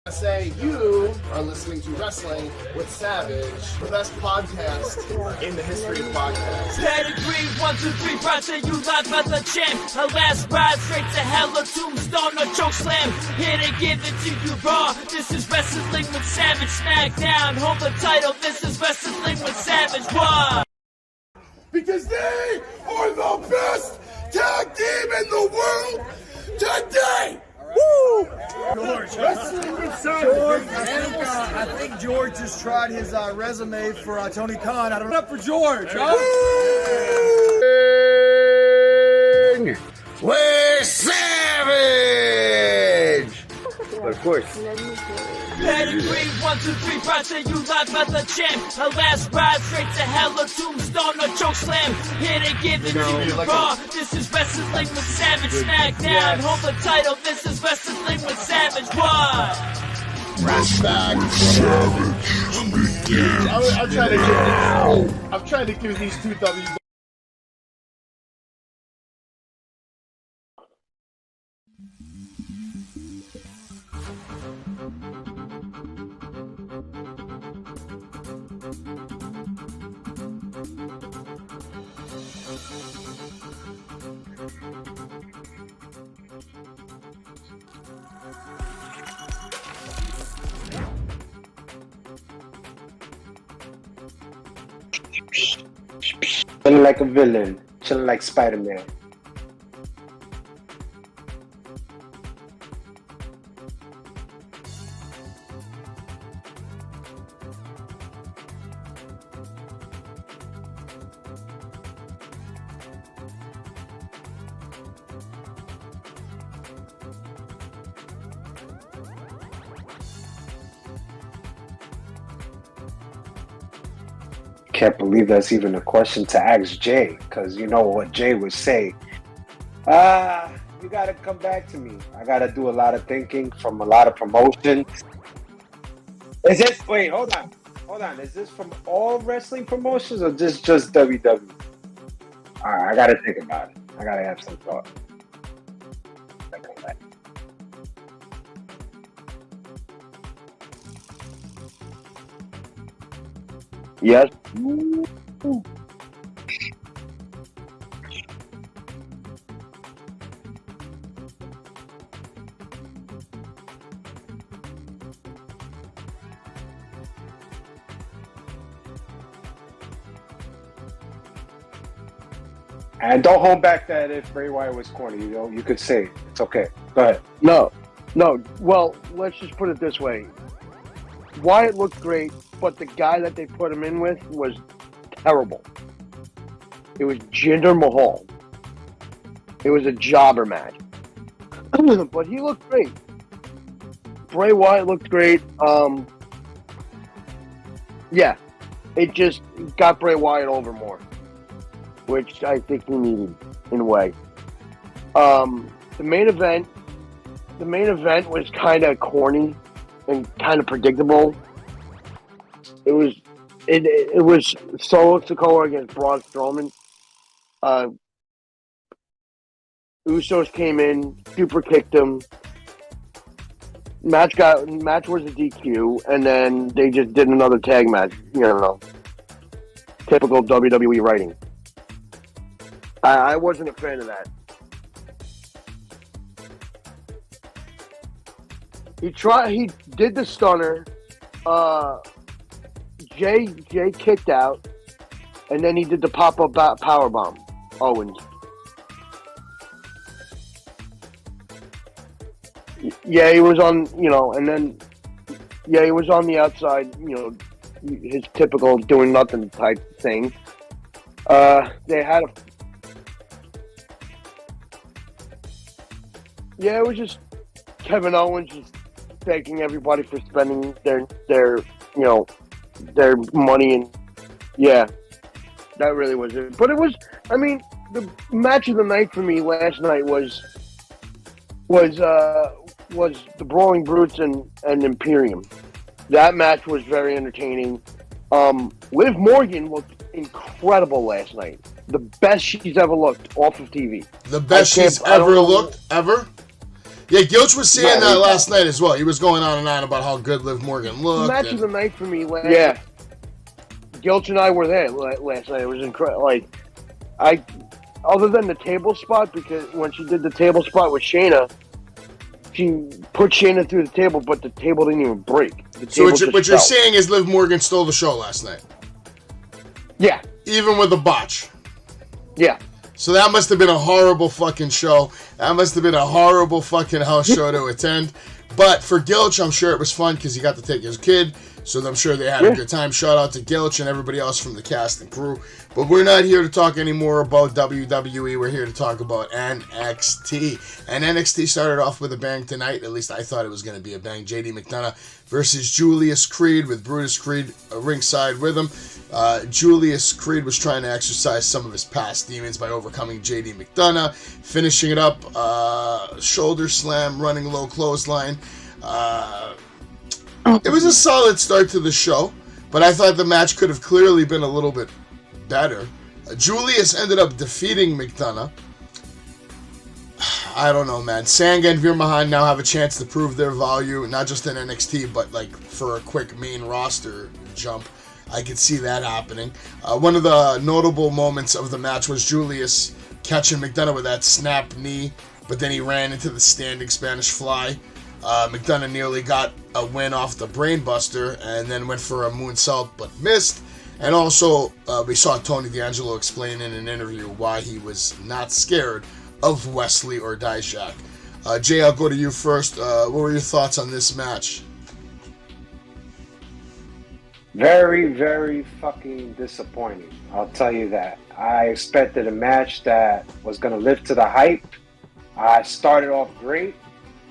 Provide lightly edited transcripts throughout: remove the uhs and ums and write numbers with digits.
Say you are listening to Wrestling with Savage, the best podcast in the history of podcasts. Pedigree, 1, 2, 3, project, you live as a champ. A last ride straight to hell, a tombstone, a choke slam. Here to give it to you raw. This is Wrestling with Savage, smackdown. Hold the title, this is Wrestling with Savage. Why? Because they are the best tag team in the world today! Woo! George. I think George just tried his resume for Tony Khan. I don't know. Up for George, huh? We're Savage! But of course. Pedigree, 1, 2, 3, project, you live as a champ. A last ride straight to hell, a tombstone, a choke slam. Here to give it to you raw. This is Wrestling with Savage, smackdown. Hold the title, this is Wrestling with Savage. Why? I'm trying to give these two W's. Chilling like a villain, chilling like Spider-Man. Can't believe that's even a question to ask Jay, because you know what Jay would say. You gotta come back to me. I gotta do a lot of thinking from a lot of promotions. Is this, wait, hold on. Is this from all wrestling promotions or just WWE? All right, I gotta think about it. I gotta have some thought. Yes. And don't hold back that if Bray Wyatt was corny, you know, you could say it. It's okay. Go ahead. No. Well, let's just put it this way. Wyatt looked great, but the guy that they put him in with was terrible. It was Jinder Mahal. It was a jobber match. But he looked great. Bray Wyatt looked great. Yeah. It just got Bray Wyatt over more, which I think he needed in a way. The main event was kind of corny and kind of predictable. It was Solo Sikoa against Braun Strowman. Usos came in, super kicked him. Match was a DQ, and then they just did another tag match. You know, typical WWE writing. I wasn't a fan of that. He did the stunner. Jay kicked out, and then he did the pop-up power bomb. Owens. Yeah, he was on, he was on the outside, his typical doing nothing type thing. They had it was just Kevin Owens just thanking everybody for spending their money, and yeah, that really was it. But it was, the match of the night for me last night was the Brawling Brutes and Imperium. That match was very entertaining. Liv Morgan looked incredible last night. The best she's ever looked off of TV. The best she's ever looked, ever? Yeah, Gilch was saying that last night as well. He was going on and on about how good Liv Morgan looked. Match of the night for me last night. Gilch and I were there last night. It was incredible. Like, other than the table spot, because when she did the table spot with Shayna, she put Shayna through the table, but the table didn't even break. So what you're saying is Liv Morgan stole the show last night? Yeah. Even with the botch? Yeah. So that must have been a horrible fucking show. That must have been a horrible fucking house show to attend. But for Gilch, I'm sure it was fun because he got to take his kid. So I'm sure they had a good time. Shout out to Gilch and everybody else from the cast and crew. But we're not here to talk anymore about WWE. We're here to talk about NXT. And NXT started off with a bang tonight. At least I thought it was going to be a bang. JD McDonough versus Julius Creed with Brutus Creed ringside with him. Julius Creed was trying to exercise some of his past demons by overcoming JD McDonough, finishing it up, shoulder slam, running low clothesline. It was a solid start to the show, but I thought the match could have clearly been a little bit better. Julius ended up defeating McDonough. I don't know, man. Sanga and Veer Mahan now have a chance to prove their value, not just in NXT, but like for a quick main roster jump. I could see that happening. One of the notable moments of the match was Julius catching McDonough with that snap knee, but then he ran into the standing Spanish fly. McDonough nearly got a win off the brainbuster and then went for a moonsault but missed. And also, we saw Tony D'Angelo explain in an interview why he was not scared of Wesley or Dijak. Jay, I'll go to you first. What were your thoughts on this match? Very, very fucking disappointing. I'll tell you that. I expected a match that was going to live to the hype. I started off great.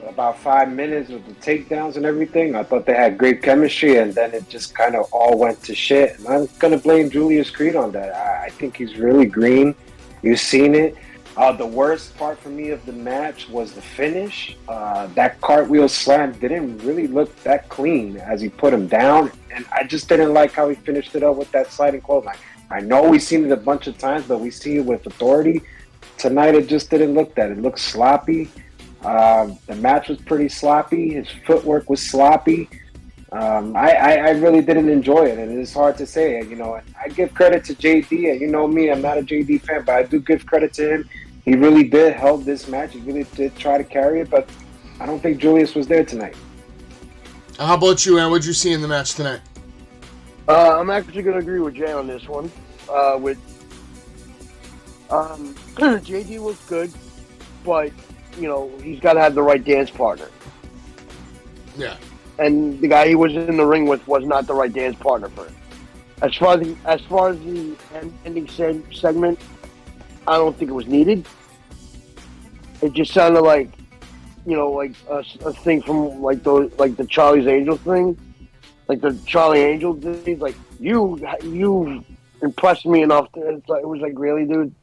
About 5 minutes with the takedowns and everything. I thought they had great chemistry, and then it just kind of all went to shit. And I'm going to blame Julius Creed on that. I think he's really green. You've seen it. The worst part for me of the match was the finish. That cartwheel slam didn't really look that clean as he put him down, and I just didn't like how he finished it up with that sliding clothesline. I know we've seen it a bunch of times, but we see it with authority. Tonight it just didn't look that. It looked sloppy. The match was pretty sloppy. His footwork was sloppy. I really didn't enjoy it, and it's hard to say. You know, I give credit to JD, and you know me, I'm not a JD fan, but I do give credit to him. He really did help this match. He really did try to carry it, but I don't think Julius was there tonight. How about you, Ann? What did you see in the match tonight? I'm actually going to agree with Jay on this one. JD was good, but you know he's got to have the right dance partner. Yeah. And the guy he was in the ring with was not the right dance partner for him. As far as the ending segment, I don't think it was needed. It just sounded like, you know, like a thing from like the Charlie's Angel thing, like the Charlie Angel thing. Like you impressed me enough. It was like, really, dude.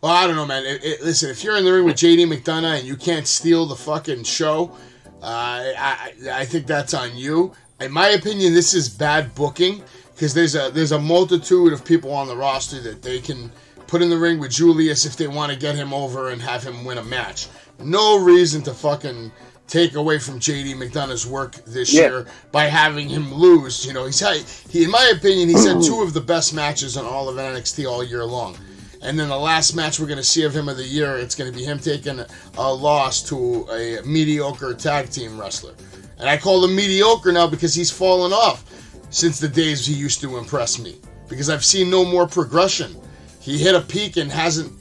Well, I don't know, man. Listen, if you're in the ring with JD McDonough and you can't steal the fucking show, I think that's on you. In my opinion, this is bad booking because there's a multitude of people on the roster that they can put in the ring with Julius if they want to get him over and have him win a match. No reason to fucking take away from JD McDonough's work this year by having him lose. You know, he in my opinion, he's had two of the best matches on all of NXT all year long. And then the last match we're going to see of him of the year, it's going to be him taking a loss to a mediocre tag team wrestler. And I call him mediocre now because he's fallen off since the days he used to impress me. Because I've seen no more progression. He hit a peak and hasn't,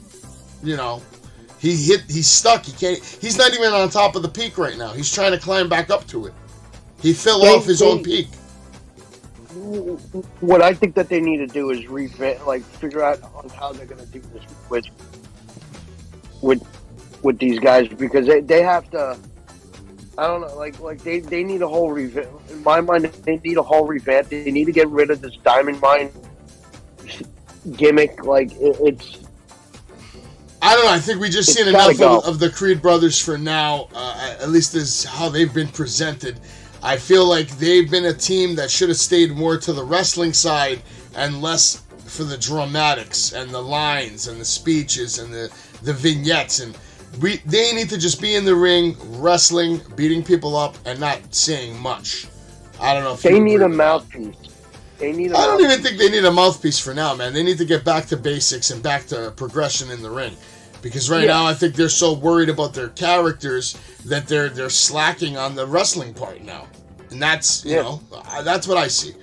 you know, he's stuck. He's not even on top of the peak right now. He's trying to climb back up to it. He fell off his own peak. What I think that they need to do is figure out on how they're going to do this with these guys, because they have to. I don't know, like they need a whole revamp. In my mind, they need a whole revamp. They need to get rid of this Diamond Mine gimmick. Like it's. I don't know. I think we just seen enough of the Creed brothers for now. At least is how they've been presented. I feel like they've been a team that should have stayed more to the wrestling side and less for the dramatics and the lines and the speeches and the vignettes. And They need to just be in the ring, wrestling, beating people up, and not saying much. I don't know if they need a mouthpiece. I don't even think they need a mouthpiece for now, man. They need to get back to basics and back to progression in the ring. Because right now, I think they're so worried about their characters that they're slacking on the wrestling part now. And that's, you know, that's what I see.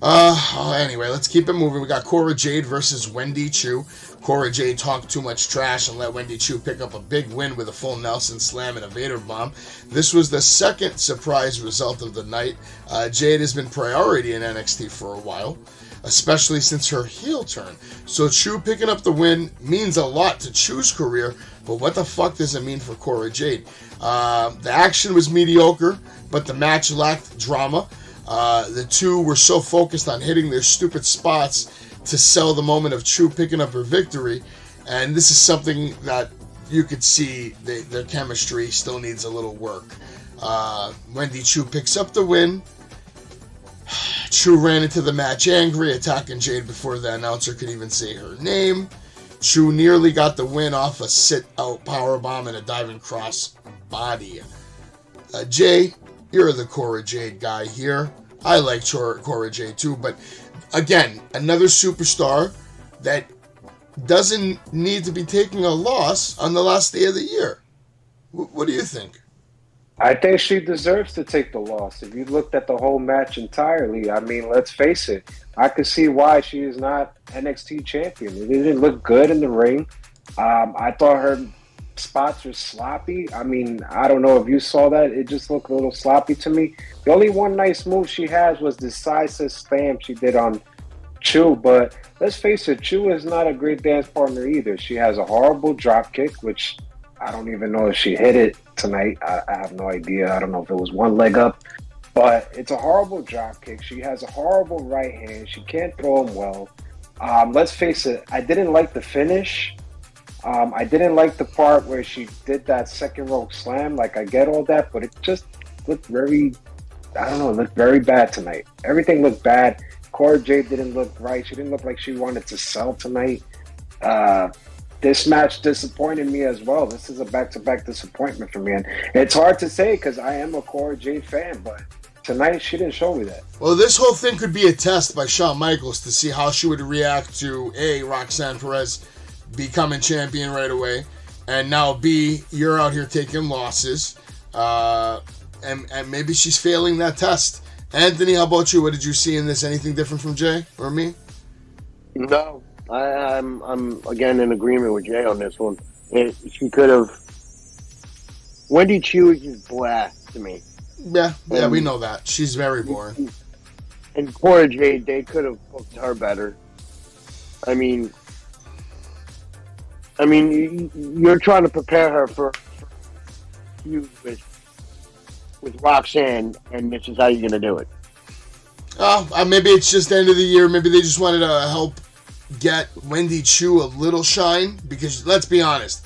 Anyway, let's keep it moving. We got Cora Jade versus Wendy Choo. Cora Jade talked too much trash and let Wendy Choo pick up a big win with a full Nelson slam and a Vader bomb. This was the second surprise result of the night. Jade has been priority in NXT for a while, especially since her heel turn. So Choo picking up the win means a lot to Choo's career, but what the fuck does it mean for Cora Jade? The action was mediocre, but the match lacked drama. The two were so focused on hitting their stupid spots to sell the moment of Choo picking up her victory, and this is something that you could see their chemistry still needs a little work. Wendy Choo picks up the win. Choo ran into the match angry, attacking Jade before the announcer could even say her name. Choo nearly got the win off a sit-out powerbomb and a diving cross body. Jay, you're the Cora Jade guy here. I like Cora Jade too, but again, another superstar that doesn't need to be taking a loss on the last day of the year. What do you think? I think she deserves to take the loss. If you looked at the whole match entirely, I mean, let's face it. I could see why she is not NXT champion. It didn't look good in the ring. I thought her spots were sloppy. I mean, I don't know if you saw that. It just looked a little sloppy to me. The only one nice move she has was the decisive slam she did on Choo. But let's face it, Choo is not a great dance partner either. She has a horrible drop kick, which I don't even know if she hit it tonight. I have no idea. I don't know if it was one leg up. But it's a horrible drop kick. She has a horrible right hand. She can't throw them well. Let's face it, I didn't like the finish. I didn't like the part where she did that second rope slam. Like, I get all that, but it just looked very, I don't know, it looked very bad tonight. Everything looked bad. Cora Jade didn't look right. She didn't look like she wanted to sell tonight. This match disappointed me as well. This is a back-to-back disappointment for me. And it's hard to say because I am a Cora Jade fan, but tonight she didn't show me that. Well, this whole thing could be a test by Shawn Michaels to see how she would react to A, Roxanne Perez becoming champion right away, and now B, you're out here taking losses, and maybe she's failing that test. Anthony, how about you? What did you see in this? Anything different from Jay or me? No, I'm again in agreement with Jay on this one. She could have. Wendy Choo is just blah to me. Yeah, we know that. She's very boring. And Cora Jade, they could have booked her better. I mean, you're trying to prepare her for you with Roxanne, and this is how you're going to do it. Maybe it's just the end of the year. Maybe they just wanted to help get Wendy Choo a little shine, because let's be honest,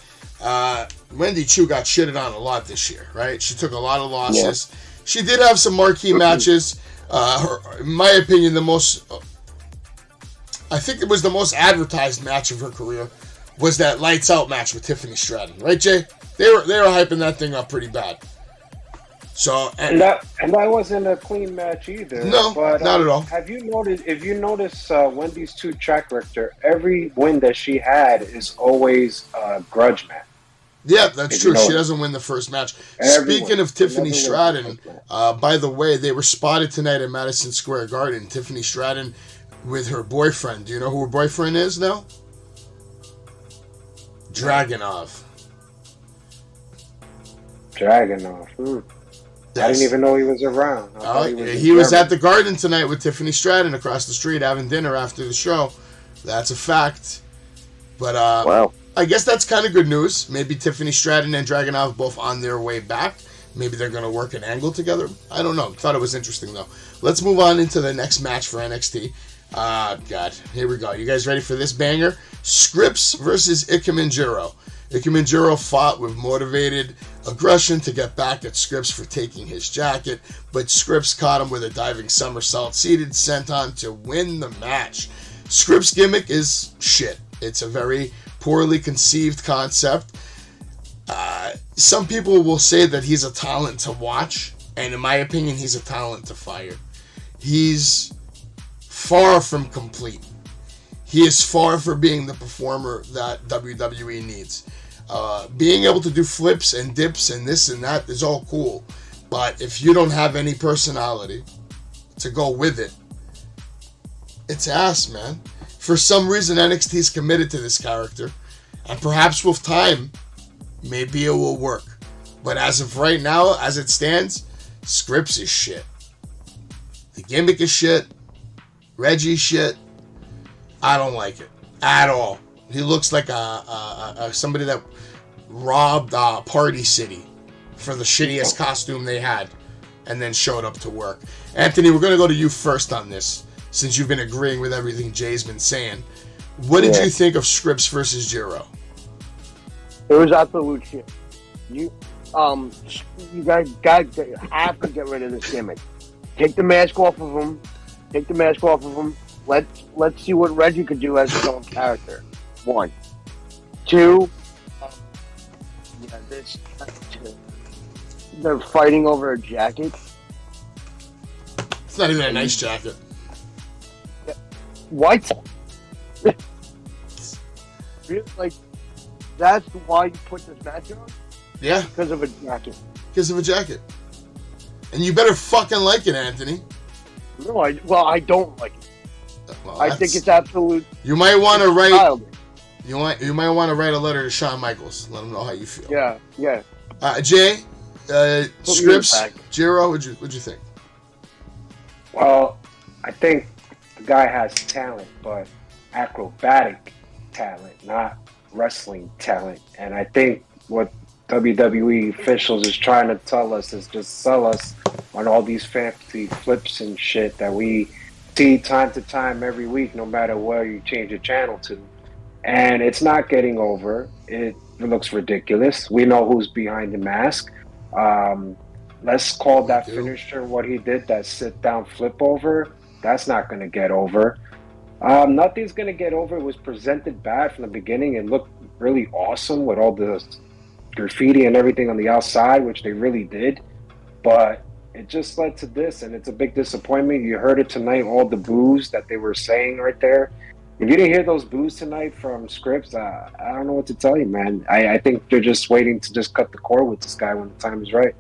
Wendy Choo got shitted on a lot this year, right? She took a lot of losses. Yeah. She did have some marquee matches. In my opinion, I think it was the most advertised match of her career was that Lights Out match with Tiffany Stratton, right, Jay? They were hyping that thing up pretty bad. So and that wasn't a clean match either. No, but, not at all. Have you noticed? If you notice Wendy's track record, every win that she had is always a grudge match. Yeah, that's true. She doesn't win the first match. Speaking of Tiffany Stratton, by the way, they were spotted tonight at Madison Square Garden. Tiffany Stratton with her boyfriend. Do you know who her boyfriend is now? Dragunov. Yes. I didn't even know he was around. He was at the Garden tonight with Tiffany Stratton across the street having dinner after the show. That's a fact. But wow. I guess that's kind of good news. Maybe Tiffany Stratton and Dragunov both on their way back. Maybe they're going to work an angle together. I don't know. Thought it was interesting, though. Let's move on into the next match for NXT. God. Here we go. You guys ready for this banger? Scripps versus Ikemenjiro. Ikemenjiro fought with motivated aggression to get back at Scripps for taking his jacket, but Scripps caught him with a diving somersault, seated senton to win the match. Scripps' gimmick is shit. It's a very poorly conceived concept. some people will say that he's a talent to watch, and in my opinion, he's a talent to fire. He's far from complete. He is far from being the performer that WWE needs. Being able to do flips and dips and this and that is all cool, but if you don't have any personality to go with it, it's ass, man. For some reason, NXT's committed to this character, and perhaps with time, maybe it will work. But as of right now, as it stands, Scripps is shit. The gimmick is shit. Reggie's shit. I don't like it at all. He looks like somebody that robbed Party City for the shittiest costume they had and then showed up to work. Anthony, we're going to go to you first on this, since you've been agreeing with everything Jay's been saying. What did you think of Scripps versus Jiro? It was absolute shit. You guys have to get rid of this gimmick. Take the mask off of him. Let's see what Reggie could do as his own character. 1, 2. They're fighting over a jacket. It's not even a nice jacket. What? Really? Like, that's why you put this match on? Yeah. Because of a jacket. Because of a jacket. And you better fucking like it, Anthony. No, I don't like it. Well, I think it's absolute. You might want to write. Childish. You might want to write a letter to Shawn Michaels. Let him know how you feel. Yeah. Jay, Scripps, Jiro, what'd you think? Well, I think the guy has talent, but acrobatic talent, not wrestling talent. And I think what WWE officials is trying to tell us is just sell us on all these fancy flips and shit that we see time to time every week, no matter where you change the channel to. And it's not getting over. It looks ridiculous. We know who's behind the mask. Let's call that finisher what he did, that sit-down flip over. That's not going to get over. Nothing's going to get over. It was presented bad from the beginning. It looked really awesome with all the graffiti and everything on the outside, which they really did. But it just led to this, and it's a big disappointment. You heard it tonight, all the boos that they were saying right there. If you didn't hear those boos tonight from Scripps, I don't know what to tell you, man. I think they're just waiting to just cut the cord with this guy when the time is right.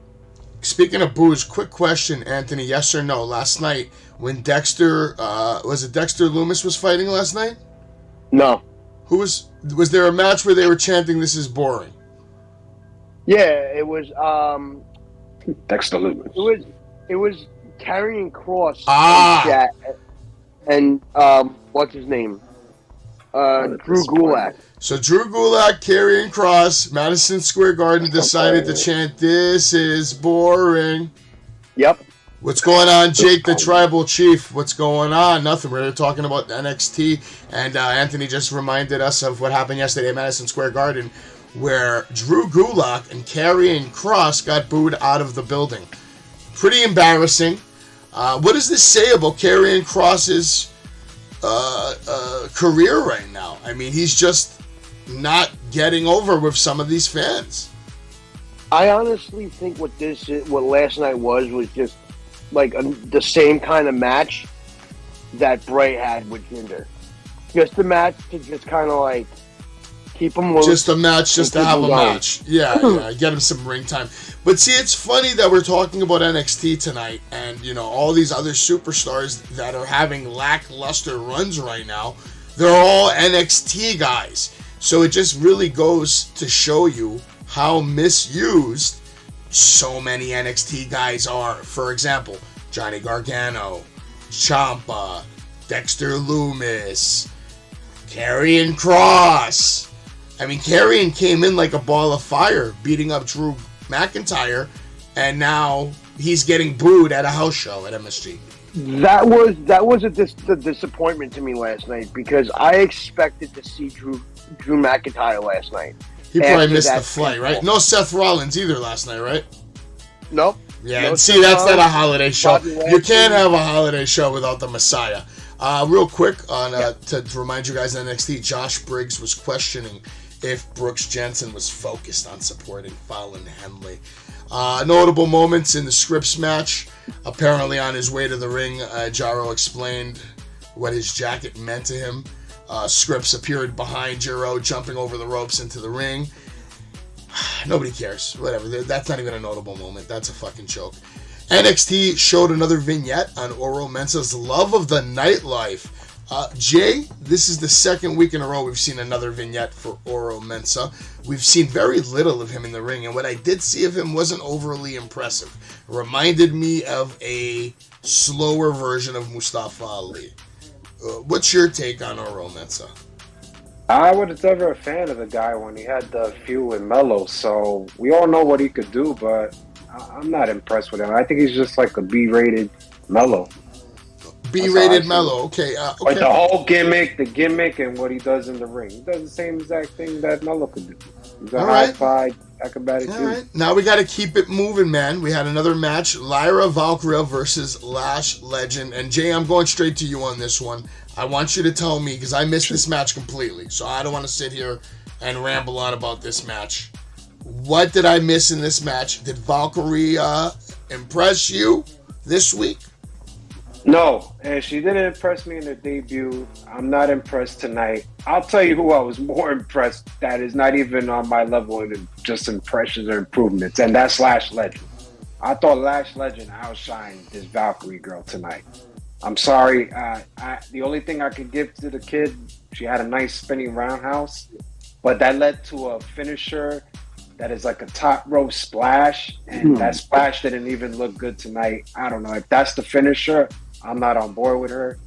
Speaking of boos, quick question, Anthony, yes or no? Last night, when Dexter, was it Dexter Loomis was fighting last night? No. Was there a match where they were chanting, "This is boring"? Yeah, it was, Dexter Loomis. It was Karrion Kross. Ah! And what's his name? Drew Gulak. So Drew Gulak, Karrion Kross, Madison Square Garden decided to chant, "This is boring." Yep. What's going on, Jake, the Tribal Chief? What's going on? Nothing. We're talking about NXT, and Anthony just reminded us of what happened yesterday at Madison Square Garden, where Drew Gulak and Karrion Kross got booed out of the building. Pretty embarrassing. What does this say about Karrion Kross's career right now? I mean, he's just not getting over with some of these fans. I honestly think what last night was just like the same kind of match that Bray had with Jinder. Just a match to just kind of like keep him loose. Just a match, just to have a match. Yeah, get him some ring time. But see, it's funny that we're talking about NXT tonight, and all these other superstars that are having lackluster runs right now. They're all NXT guys. So it just really goes to show you how misused so many NXT guys are. For example, Johnny Gargano, Ciampa, Dexter Loomis, Karrion Kross. I mean, Karrion came in like a ball of fire, beating up Drew McIntyre, and now he's getting booed at a house show at MSG. That was a disappointment to me last night, because I expected to see Drew McIntyre last night. He probably missed the flight, right? No Seth Rollins either last night, right? Nope. Yeah, no, and see, that's not a holiday show. You can't have a holiday show without the Messiah. Real quick, to remind you guys, NXT, Josh Briggs was questioning if Brooks Jensen was focused on supporting Fallon Henley. Notable moments in the Scripps match. Apparently on his way to the ring, Jaro explained what his jacket meant to him. Scripps appeared behind Jaro, jumping over the ropes into the ring. Nobody cares. Whatever. That's not even a notable moment. That's a fucking joke. NXT showed another vignette on Oro Mensah's love of the nightlife. Jay, this is the second week in a row we've seen another vignette for Oro Mensah. We've seen very little of him in the ring, and what I did see of him wasn't overly impressive. It reminded me of a slower version of Mustafa Ali. What's your take on Oro Mensah? I was never a fan of the guy when he had the feud with Melo, so we all know what he could do, but I'm not impressed with him. I think he's just like a B-rated Melo. B-rated Melo, okay. Like the whole gimmick and what he does in the ring. He does the same exact thing that Melo could do. He's a high-five acrobatic dude. Right. Now we got to keep it moving, man. We had another match, Lyra Valkyria versus Lash Legend. And Jay, I'm going straight to you on this one. I want you to tell me, because I missed this match completely, so I don't want to sit here and ramble on about this match. What did I miss in this match? Did Valkyrie impress you this week? No, and she didn't impress me in her debut. I'm not impressed tonight. I'll tell you who I was more impressed that is not even on my level in just impressions or improvements, and that's Lash Legend. I thought Lash Legend outshined this Valkyrie girl tonight. I'm sorry. The only thing I could give to the kid, she had a nice spinning roundhouse, but that led to a finisher that is like a top rope splash, and that splash didn't even look good tonight. I don't know if that's the finisher. I'm not on board with her.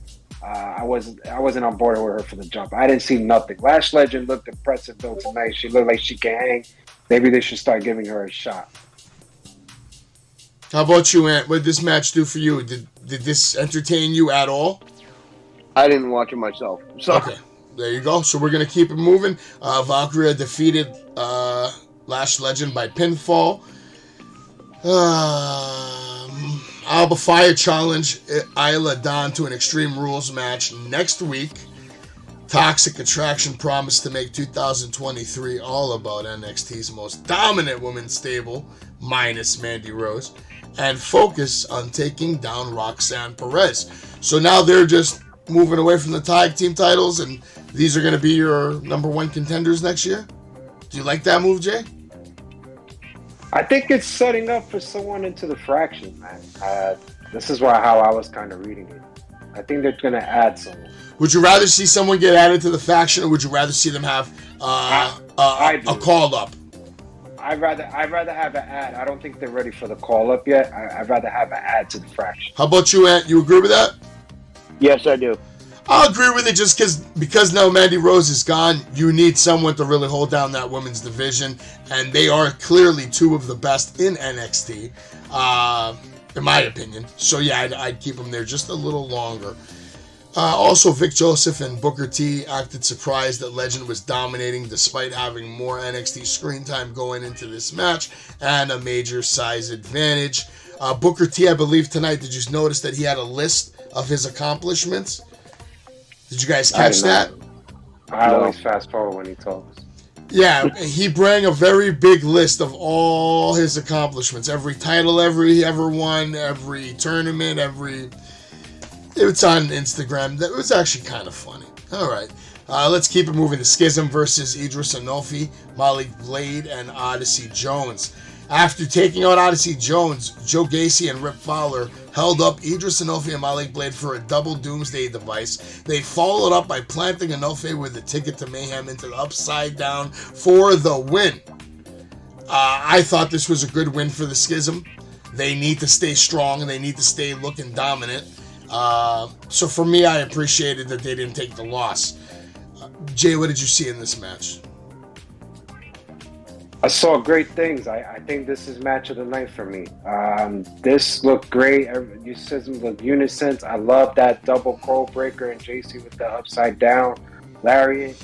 I wasn't on board with her for the jump. I didn't see nothing. Lash Legend looked impressive though tonight. She looked like she can hang. Maybe they should start giving her a shot. How about you, Ant? What did this match do for you? Did this entertain you at all? I didn't watch it myself. So. Okay, there you go. So we're going to keep it moving. Valkyria defeated Lash Legend by pinfall. Alba Fire challenge Isla Dawn to an Extreme Rules match next week. Toxic Attraction promised to make 2023 all about NXT's most dominant women's stable, minus Mandy Rose, and focus on taking down Roxanne Perez. So now they're just moving away from the tag team titles, and these are going to be your number one contenders next year? Do you like that move, Jay? I think it's setting up for someone into the fraction, man. This is how I was kind of reading it. I think they're going to add someone. Would you rather see someone get added to the faction, or would you rather see them have a call-up? I'd rather have an ad. I don't think they're ready for the call-up yet. I'd rather have an ad to the fraction. How about you, Ant? You agree with that? Yes, I do. I'll agree with it just because now Mandy Rose is gone, you need someone to really hold down that women's division, and they are clearly two of the best in NXT, in my opinion. So yeah, I'd keep them there just a little longer. Also, Vic Joseph and Booker T acted surprised that Legend was dominating despite having more NXT screen time going into this match and a major size advantage. Booker T, I believe tonight, did you notice that he had a list of his accomplishments? Did you guys catch that? I always fast forward when he talks. Yeah, he brought a very big list of all his accomplishments. Every title he ever won, every tournament, It's on Instagram. That was actually kind of funny. All right. Let's keep it moving. The Schism versus Idris Anofi, Malik Blade, and Odyssey Jones. After taking out Odyssey Jones, Joe Gacy and Rip Fowler held up Idris Anofi and Malik Blade for a double doomsday device. They followed up by planting Anofi with a ticket to Mayhem into the upside down for the win. I thought this was a good win for the Schism. They need to stay strong and they need to stay looking dominant. So for me, I appreciated that they didn't take the loss. Jay, what did you see in this match? I saw great things. I think this is match of the night for me. This looked great. You said some look unison. I love that double crow breaker and JC with the upside down lariat.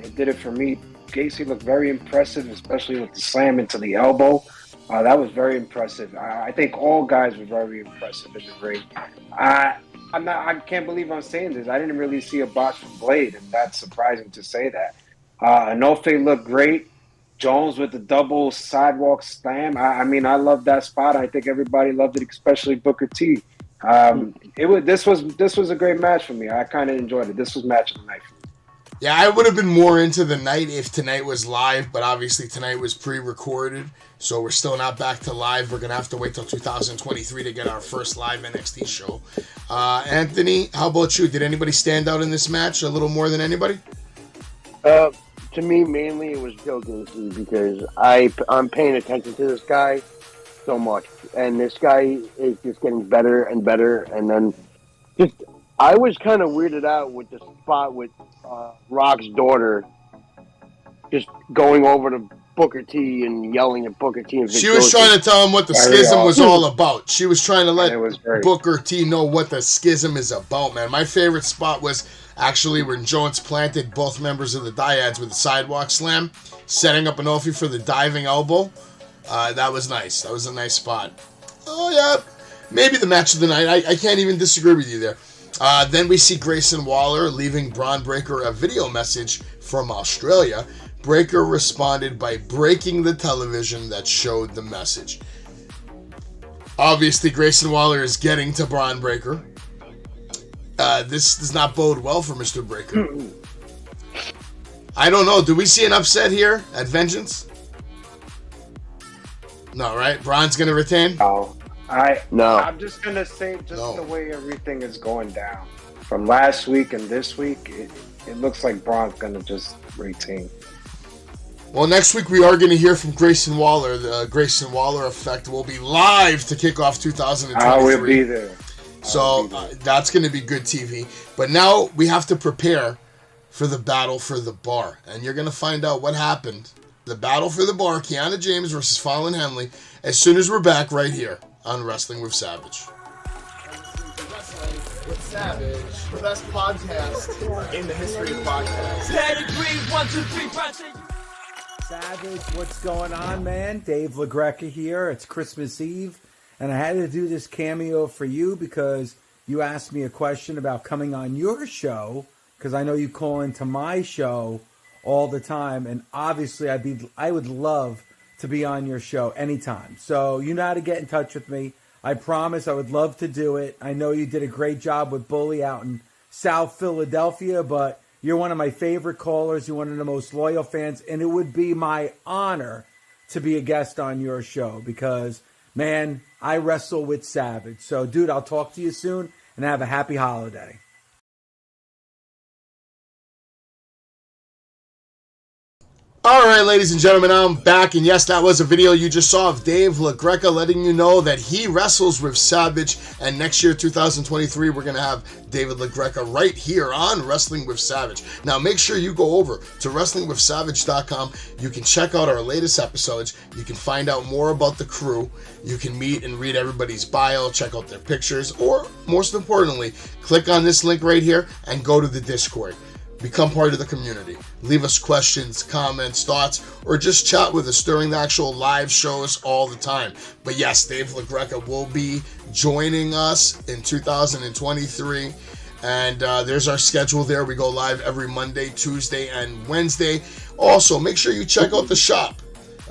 It did it for me. JC looked very impressive, especially with the slam into the elbow. That was very impressive. I think all guys were very impressive in the ring. I can't believe I'm saying this. I didn't really see a botch from Blade, and that's surprising to say that. Inoue looked great. Jones with the double sidewalk slam. I mean, I love that spot. I think everybody loved it, especially Booker T. This was a great match for me. I kind of enjoyed it. This was match of the night for me. Yeah, I would have been more into the night if tonight was live, but obviously tonight was pre-recorded, so we're still not back to live. We're going to have to wait till 2023 to get our first live NXT show. Anthony, how about you? Did anybody stand out in this match a little more than anybody? To me, mainly it was Joe Gacy because I'm paying attention to this guy so much, and this guy is just getting better and better. And then, I was kind of weirded out with the spot with Rock's daughter just going over to Booker T and yelling at Booker T. And she was trying to tell him what the schism was all about. She was trying to let Booker T know what the schism is about, man. My favorite spot was actually when Jones planted both members of the Dyads with a sidewalk slam, setting up Inoue for the diving elbow. That was nice. That was a nice spot. Oh, yeah. Maybe the match of the night. I can't even disagree with you there. Then we see Grayson Waller leaving Braun Breaker a video message from Australia. Breaker responded by breaking the television that showed the message. Obviously, Grayson Waller is getting to Braun Breaker. This does not bode well for Mr. Breaker. I don't know. Do we see an upset here at Vengeance? No, right? Braun's going to retain? No. No. I'm just going to say the way everything is going down. From last week and this week, it looks like Braun's going to just retain. Well, next week we are going to hear from Grayson Waller. The Grayson Waller effect will be live to kick off 2023. I will be there. So that's going to be good TV. But now we have to prepare for the battle for the bar. And you're going to find out what happened. The battle for the bar, Kiana James versus Fallon Henley, as soon as we're back right here on Wrestling with Savage. Wrestling with Savage, the best podcast in the history of podcasts. Pedigree, 1, 2, 3, project. Savage, what's going on, man? Dave LaGreca here. It's Christmas Eve, and I had to do this cameo for you because you asked me a question about coming on your show, because I know you call into my show all the time, and obviously I would love to be on your show anytime. So you know how to get in touch with me. I promise I would love to do it. I know you did a great job with Bully out in South Philadelphia, but you're one of my favorite callers. You're one of the most loyal fans, and it would be my honor to be a guest on your show because, man, I wrestle with Savage. So, dude, I'll talk to you soon, and have a happy holiday. All right, ladies and gentlemen, I'm back, and yes, that was a video you just saw of Dave LaGreca letting you know that he wrestles with Savage, and next year, 2023, we're going to have David LaGreca right here on Wrestling with Savage. Now, make sure you go over to wrestlingwithsavage.com. You can check out our latest episodes. You can find out more about the crew. You can meet and read everybody's bio, check out their pictures, or, most importantly, click on this link right here and go to the Discord. Become part of the community. Leave us questions, comments, thoughts, or just chat with us during the actual live shows all the time. But yes, Dave LaGreca will be joining us in 2023. And there's our schedule there. We go live every Monday, Tuesday, and Wednesday. Also, make sure you check out the shop.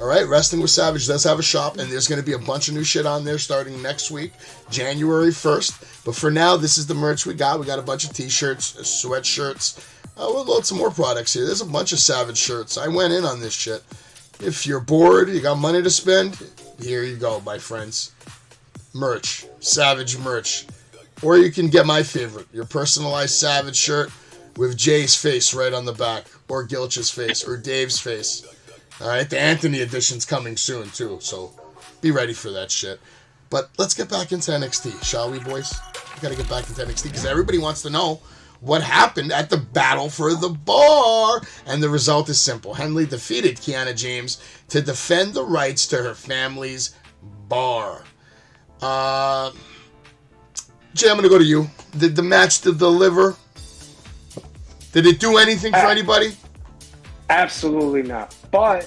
All right, Wrestling with Savage does have a shop, and there's going to be a bunch of new shit on there starting next week, January 1st. But for now, this is the merch we got. We got a bunch of t-shirts, sweatshirts. We'll load some more products here. There's a bunch of Savage shirts. I went in on this shit. If you're bored, you got money to spend, here you go, my friends. Merch. Savage merch. Or you can get my favorite, your personalized Savage shirt with Jay's face right on the back, or Gilch's face, or Dave's face. All right, the Anthony edition's coming soon, too, so be ready for that shit. But let's get back into NXT, shall we, boys? We gotta get back into NXT, because everybody wants to know what happened at the Battle for the Bar. And the result is simple. Henley defeated Kiana James to defend the rights to her family's bar. Jay, I'm going to go to you. Did the match deliver? Did it do anything for anybody? Absolutely not. But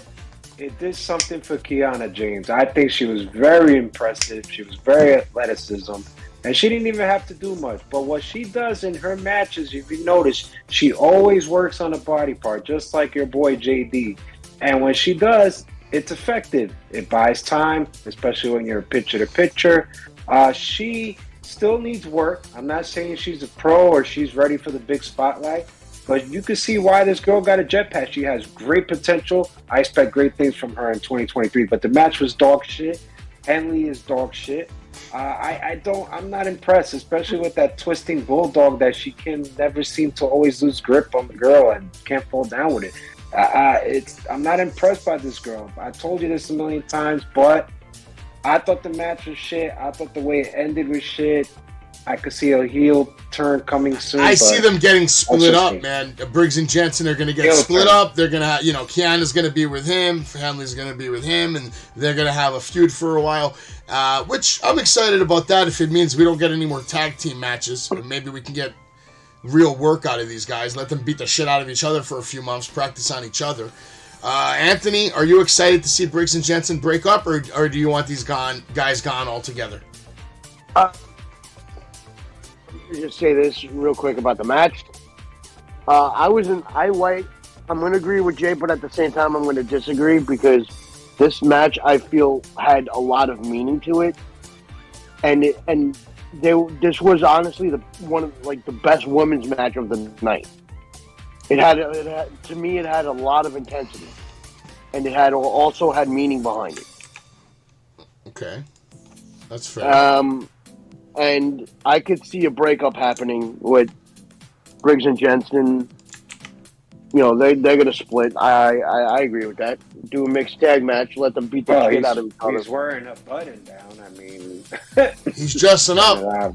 it did something for Kiana James. I think she was very impressive. She was very athleticism. And she didn't even have to do much. But what she does in her matches, if you notice, she always works on a body part, just like your boy JD. And when she does, it's effective. It buys time, especially when you're picture-to-picture. She still needs work. I'm not saying she's a pro or she's ready for the big spotlight. But you can see why this girl got a jetpack. She has great potential. I expect great things from her in 2023. But the match was dog shit. Henley is dog shit. I'm not impressed, especially with that twisting bulldog that she can never seem to always lose grip on the girl and can't fall down with it. I'm not impressed by this girl. I told you this a million times, but I thought the match was shit. I thought the way it ended was shit. I could see a heel turn coming soon. I see them getting split up, man. Briggs and Jensen are going to get split up. They're going to have, Kiana's going to be with him. Henley's going to be with him, and they're going to have a feud for a while, which I'm excited about that if it means we don't get any more tag team matches. Or maybe we can get real work out of these guys. Let them beat the shit out of each other for a few months, practice on each other. Anthony, are you excited to see Briggs and Jensen break up, or do you want these guys gone altogether? Just say this real quick about the match. I'm going to agree with Jay, but at the same time, I'm going to disagree because this match I feel had a lot of meaning to it, this was honestly one of the best women's match of the night. It had to me it had a lot of intensity, and it also had meaning behind it. Okay, that's fair. And I could see a breakup happening with Briggs and Jensen. They're going to split. I agree with that. Do a mixed tag match. Let them beat the shit out of each other. He's wearing a button down. I mean, he's dressing up.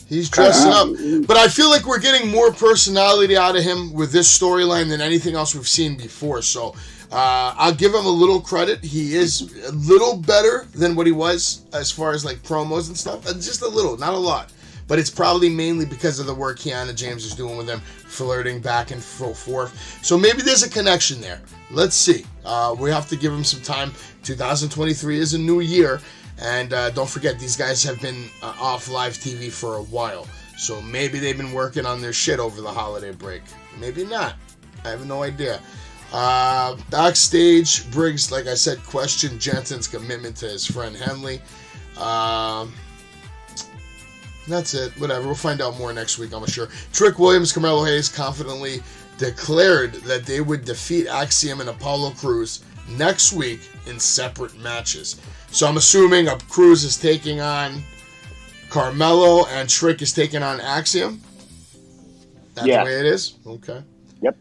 He's dressing up. But I feel like we're getting more personality out of him with this storyline than anything else we've seen before. So I'll give him a little credit. He is a little better than what he was as far as promos and stuff. Just a little, not a lot. But it's probably mainly because of the work Kiana James is doing with him, flirting back and forth. So maybe there's a connection there. Let's see. We have to give him some time. 2023 is a new year. And don't forget, these guys have been off live TV for a while. So maybe they've been working on their shit over the holiday break. Maybe not. I have no idea. Backstage, Briggs, like I said, questioned Jensen's commitment to his friend Henley. That's it. Whatever. We'll find out more next week, I'm sure. Trick Williams, Carmelo Hayes confidently declared that they would defeat Axiom and Apollo Crews next week in separate matches. So I'm assuming Cruz is taking on Carmelo and Trick is taking on Axiom? That's the way it is? Okay. Yep.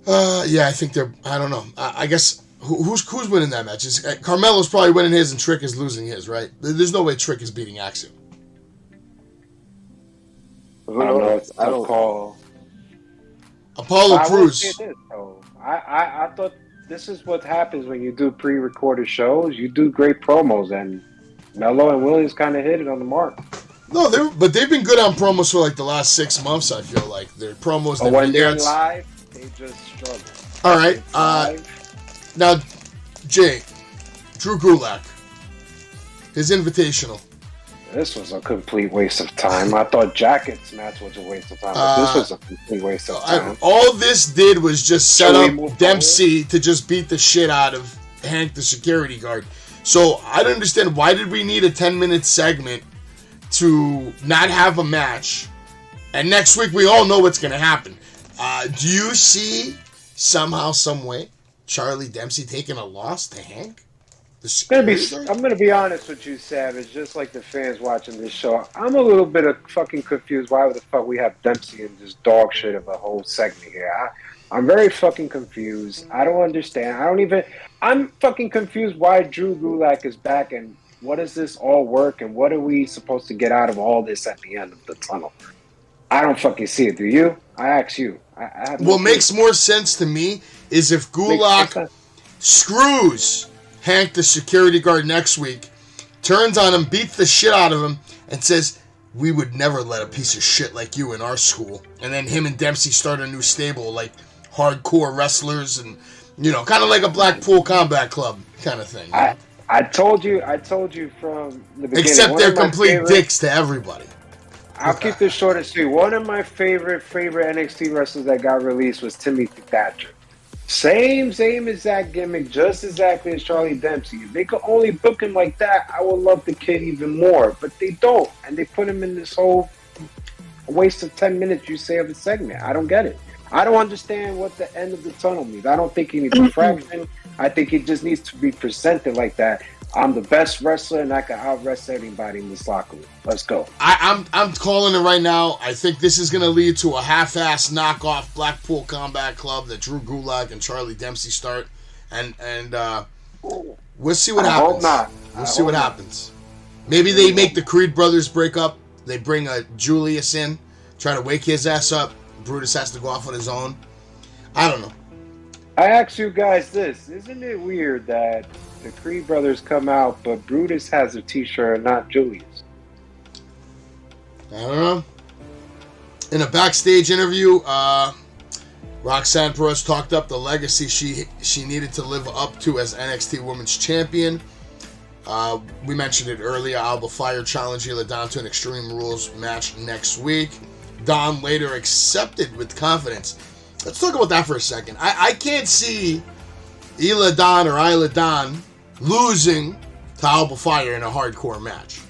I think I don't know. I guess who's winning that match? Carmelo's probably winning his and Trick is losing his, right? There's no way Trick is beating Axiom. I don't know. I don't call Apollo Crews. I thought this is what happens when you do pre-recorded shows. You do great promos, and Melo and Williams kind of hit it on the mark. No, they've been good on promos for the last 6 months. I feel like their promos. But when they're live, they just struggle. All right, now Jay, Drew Gulak, his Invitational. This was a complete waste of time. I thought Jacket's match was a waste of time, but this was a complete waste of time. All this did was just set up Dempsey to just beat the shit out of Hank, the security guard. So I don't understand, why did we need a 10-minute segment to not have a match? And next week we all know what's going to happen. Do you see somehow, some way, Charlie Dempsey taking a loss to Hank? I'm going to be honest with you, Savage, just like the fans watching this show. I'm a little bit of fucking confused why the fuck we have Dempsey in this dog shit of a whole segment here. I'm very fucking confused. I don't understand. I'm fucking confused why Drew Gulak is back and what does this all work and what are we supposed to get out of all this at the end of the tunnel? I don't fucking see it. Do you? I ask you. What makes more sense to me is if Gulak screws Hank, the security guard, next week, turns on him, beats the shit out of him, and says, we would never let a piece of shit like you in our school. And then him and Dempsey start a new stable, like hardcore wrestlers and, kind of like a Blackpool Combat Club kind of thing. I told you from the beginning. Except they're complete dicks to everybody. I'll keep this short and sweet. One of my favorite NXT wrestlers that got released was Timothy Thatcher. Same exact gimmick, just exactly as Charlie Dempsey. If they could only book him like that, I would love the kid even more. But they don't, and they put him in this whole waste of 10 minutes you say of a segment. I don't get it. I don't understand what the end of the tunnel means. I don't think he needs a fraction. I think he just needs to be presented like that. I'm the best wrestler, and I can out-wrestle anybody in this locker room. Let's go. I'm calling it right now. I think this is going to lead to a half-ass knockoff Blackpool Combat Club that Drew Gulak and Charlie Dempsey start, and we'll see what happens. I hope not. We'll see what happens. Maybe they make the Creed brothers break up. They bring Julius in, try to wake his ass up. Brutus has to go off on his own. I don't know. I ask you guys this. Isn't it weird that the Creed brothers come out, but Brutus has a t-shirt and not Julius? I don't know. In a backstage interview, Roxanne Perez talked up the legacy she needed to live up to as NXT Women's Champion. We mentioned it earlier. Alba Fire challenged Hila Dawn to an Extreme Rules match next week. Dawn later accepted with confidence. Let's talk about that for a second. I can't see Hila Dawn or Isla Dawn losing to Alba Fire in a hardcore match.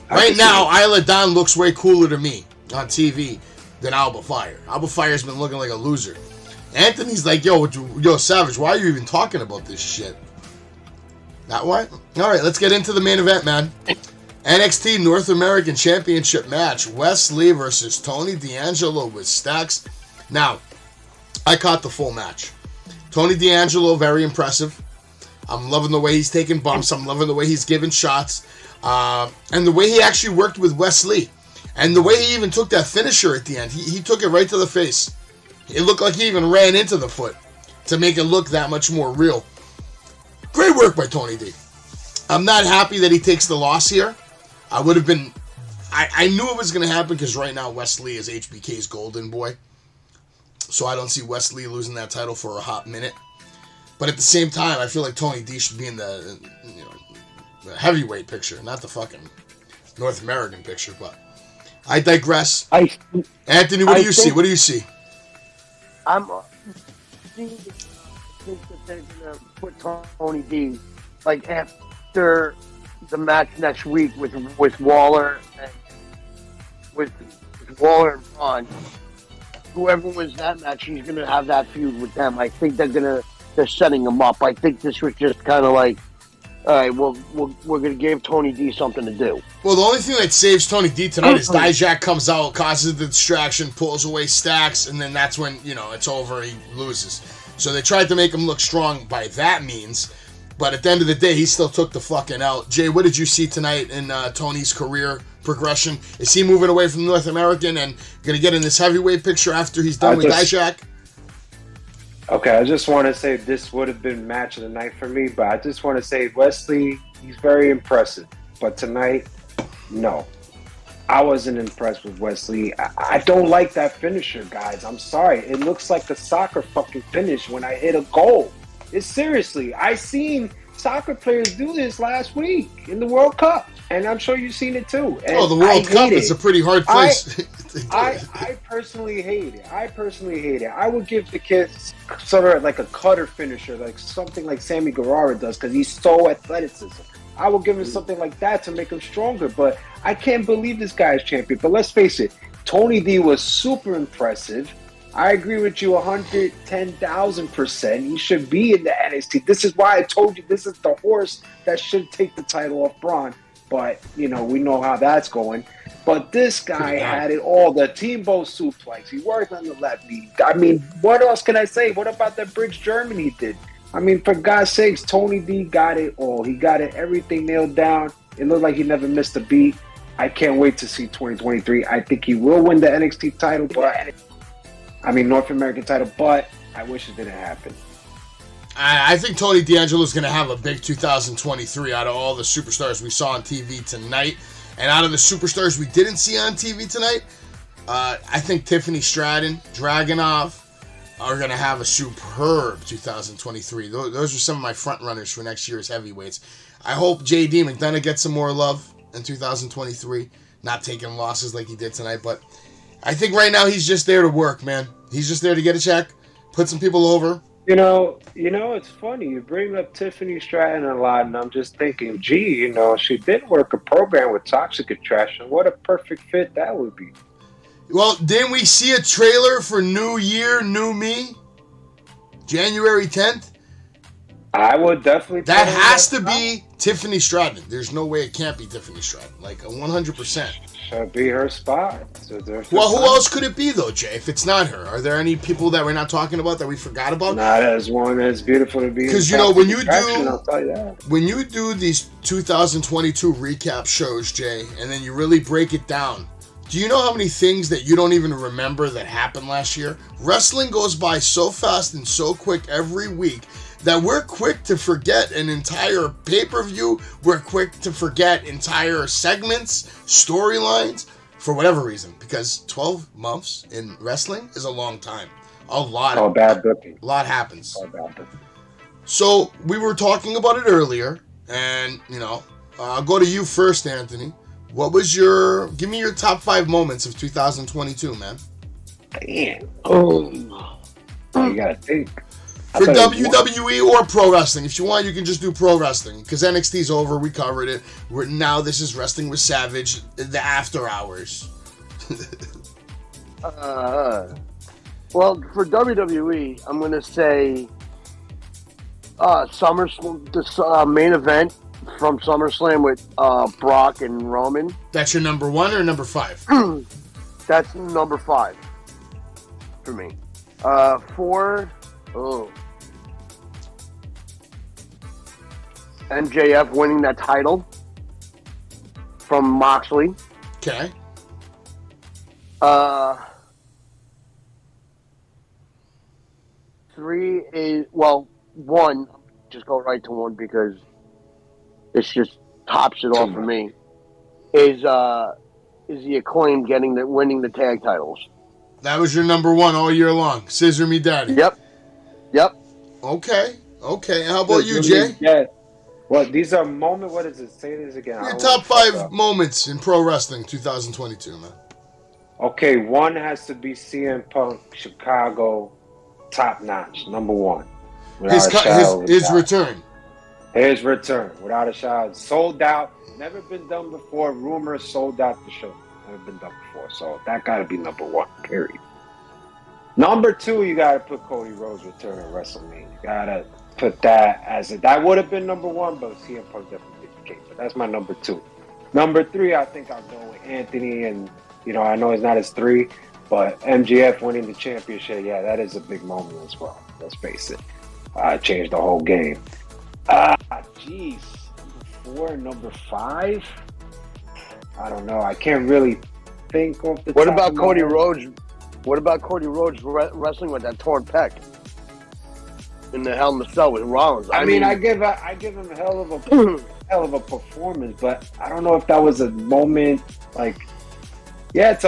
Right now, Isla Dawn looks way cooler to me on TV than Alba Fire. Alba Fire's been looking like a loser. Anthony's like, yo, Savage, why are you even talking about this shit? That what? All right, let's get into the main event, man. NXT North American Championship match. Wes Lee versus Tony D'Angelo with Stacks. Now, I caught the full match. Tony D'Angelo, very impressive. I'm loving the way he's taking bumps. I'm loving the way he's giving shots. And the way he actually worked with Wes Lee. And the way he even took that finisher at the end. He took it right to the face. It looked like he even ran into the foot to make it look that much more real. Great work by Tony D. I'm not happy that he takes the loss here. I would have been... I knew it was going to happen because right now Wes Lee is HBK's golden boy. So I don't see Wes Lee losing that title for a hot minute. But at the same time, I feel like Tony D should be in the heavyweight picture, not the fucking North American picture. But I digress. Anthony, what do you see? What do you see? I'm think that they're gonna put Tony D like after the match next week with Waller and with Waller and Braun. Whoever wins that match, he's gonna have that feud with them. I think they're setting him up. I think this was just kind of like, all right, we're gonna give Tony D something to do. Well, the only thing that saves Tony D tonight is Dijak comes out, causes the distraction, pulls away Stacks, and then that's when it's over. He loses. So they tried to make him look strong by that means, but at the end of the day, he still took the fucking out. Jay, what did you see tonight in Tony's career progression? Is he moving away from North American and going to get in this heavyweight picture after he's done with Dijak? Okay, I just want to say this would have been match of the night for me, but I just want to say Wesley, he's very impressive. But tonight, no. I wasn't impressed with Wesley. I don't like that finisher, guys. I'm sorry. It looks like a soccer fucking finish when I hit a goal. It's seriously. I seen soccer players do this last week in the World Cup, and I'm sure you've seen it too. And the World Cup is a pretty hard place. I personally hate it. I would give the kids sort of like a cutter finisher, like something like Sammy Guevara does, because he's so athleticism. I would give him something like that to make him stronger, but I can't believe this guy is champion. But let's face it, Tony D was super impressive. I agree with you 110,000%. He should be in the NXT. This is why I told you this is the horse that should take the title off Braun. But, we know how that's going. But this guy had it all. The Teambo suplex. He worked on the left knee. I mean, what else can I say? What about that Bridge Germany did? I mean, for God's sakes, Tony D got it all. He got it, everything nailed down. It looked like he never missed a beat. I can't wait to see 2023. I think he will win the NXT title, North American title, but I wish it didn't happen. I think Tony D'Angelo is going to have a big 2023 out of all the superstars we saw on TV tonight. And out of the superstars we didn't see on TV tonight, I think Tiffany Stratton, Dragunov, are going to have a superb 2023. Those are some of my front runners for next year's heavyweights. I hope JD McDonough gets some more love in 2023, not taking losses like he did tonight, but I think right now he's just there to work, man. He's just there to get a check, put some people over. You know, it's funny. You bring up Tiffany Stratton a lot, and I'm just thinking, gee, she did work a program with Toxic Attraction. What a perfect fit that would be. Well, didn't we see a trailer for New Year, New Me? January 10th? I would definitely... That has to be Tiffany Stratton. There's no way it can't be Tiffany Stratton. Like, 100%. Should be her spot. Well, who else could it be, though, Jay, if it's not her? Are there any people that we're not talking about that we forgot about? Not as one as beautiful to be. Because, when you do these 2022 recap shows, Jay, and then you really break it down, do you know how many things that you don't even remember that happened last year? Wrestling goes by so fast and so quick every week that we're quick to forget an entire pay-per-view. We're quick to forget entire segments, storylines, for whatever reason. Because 12 months in wrestling is a long time. A lot happens. So, we were talking about it earlier. And, I'll go to you first, Anthony. Give me your top 5 moments of 2022, man. Damn. Oh, you gotta think. For WWE or pro wrestling. If you want, you can just do pro wrestling. Because NXT's over. We covered it. Now this is Wrestling with Savage. The after hours. Well, for WWE, I'm going to say the main event from SummerSlam with Brock and Roman. That's your number 1 or number 5? That's number 5 for me. 4... MJF winning that title from Moxley. Okay. 3 is, well, 1, just go right to 1 because it's just tops it off for me, is the Acclaim winning the tag titles. That was your number 1 all year long. Scissor me daddy. Yep. Okay. How about you, Jay? Yeah. What, these are moments, what is it? Say this again. Your top 5 moments in pro wrestling 2022, man. Okay, 1 has to be CM Punk, Chicago, top notch, number 1. His return. His return, without a shadow. Sold out, never been done before. Rumors sold out the show. Never been done before, so that got to be number 1, period. Number 2, you got to put Cody Rhodes' return at WrestleMania. You got to put that that would have been number 1, but CM Punk definitely became. But that's my number 2. Number 3, I think I'll go with Anthony, and I know it's not his 3, but MJF winning the championship. Yeah, that is a big moment as well. Let's face it, changed the whole game. Jeez, number 4, number 5. I don't know. I can't really think of the. What about Cody Rhodes? What about Cody Rhodes wrestling with that torn pec in the Hell in the Cell with Rollins? I mean, I give him a hell of a performance, but I don't know if that was a moment. Like, yeah, it's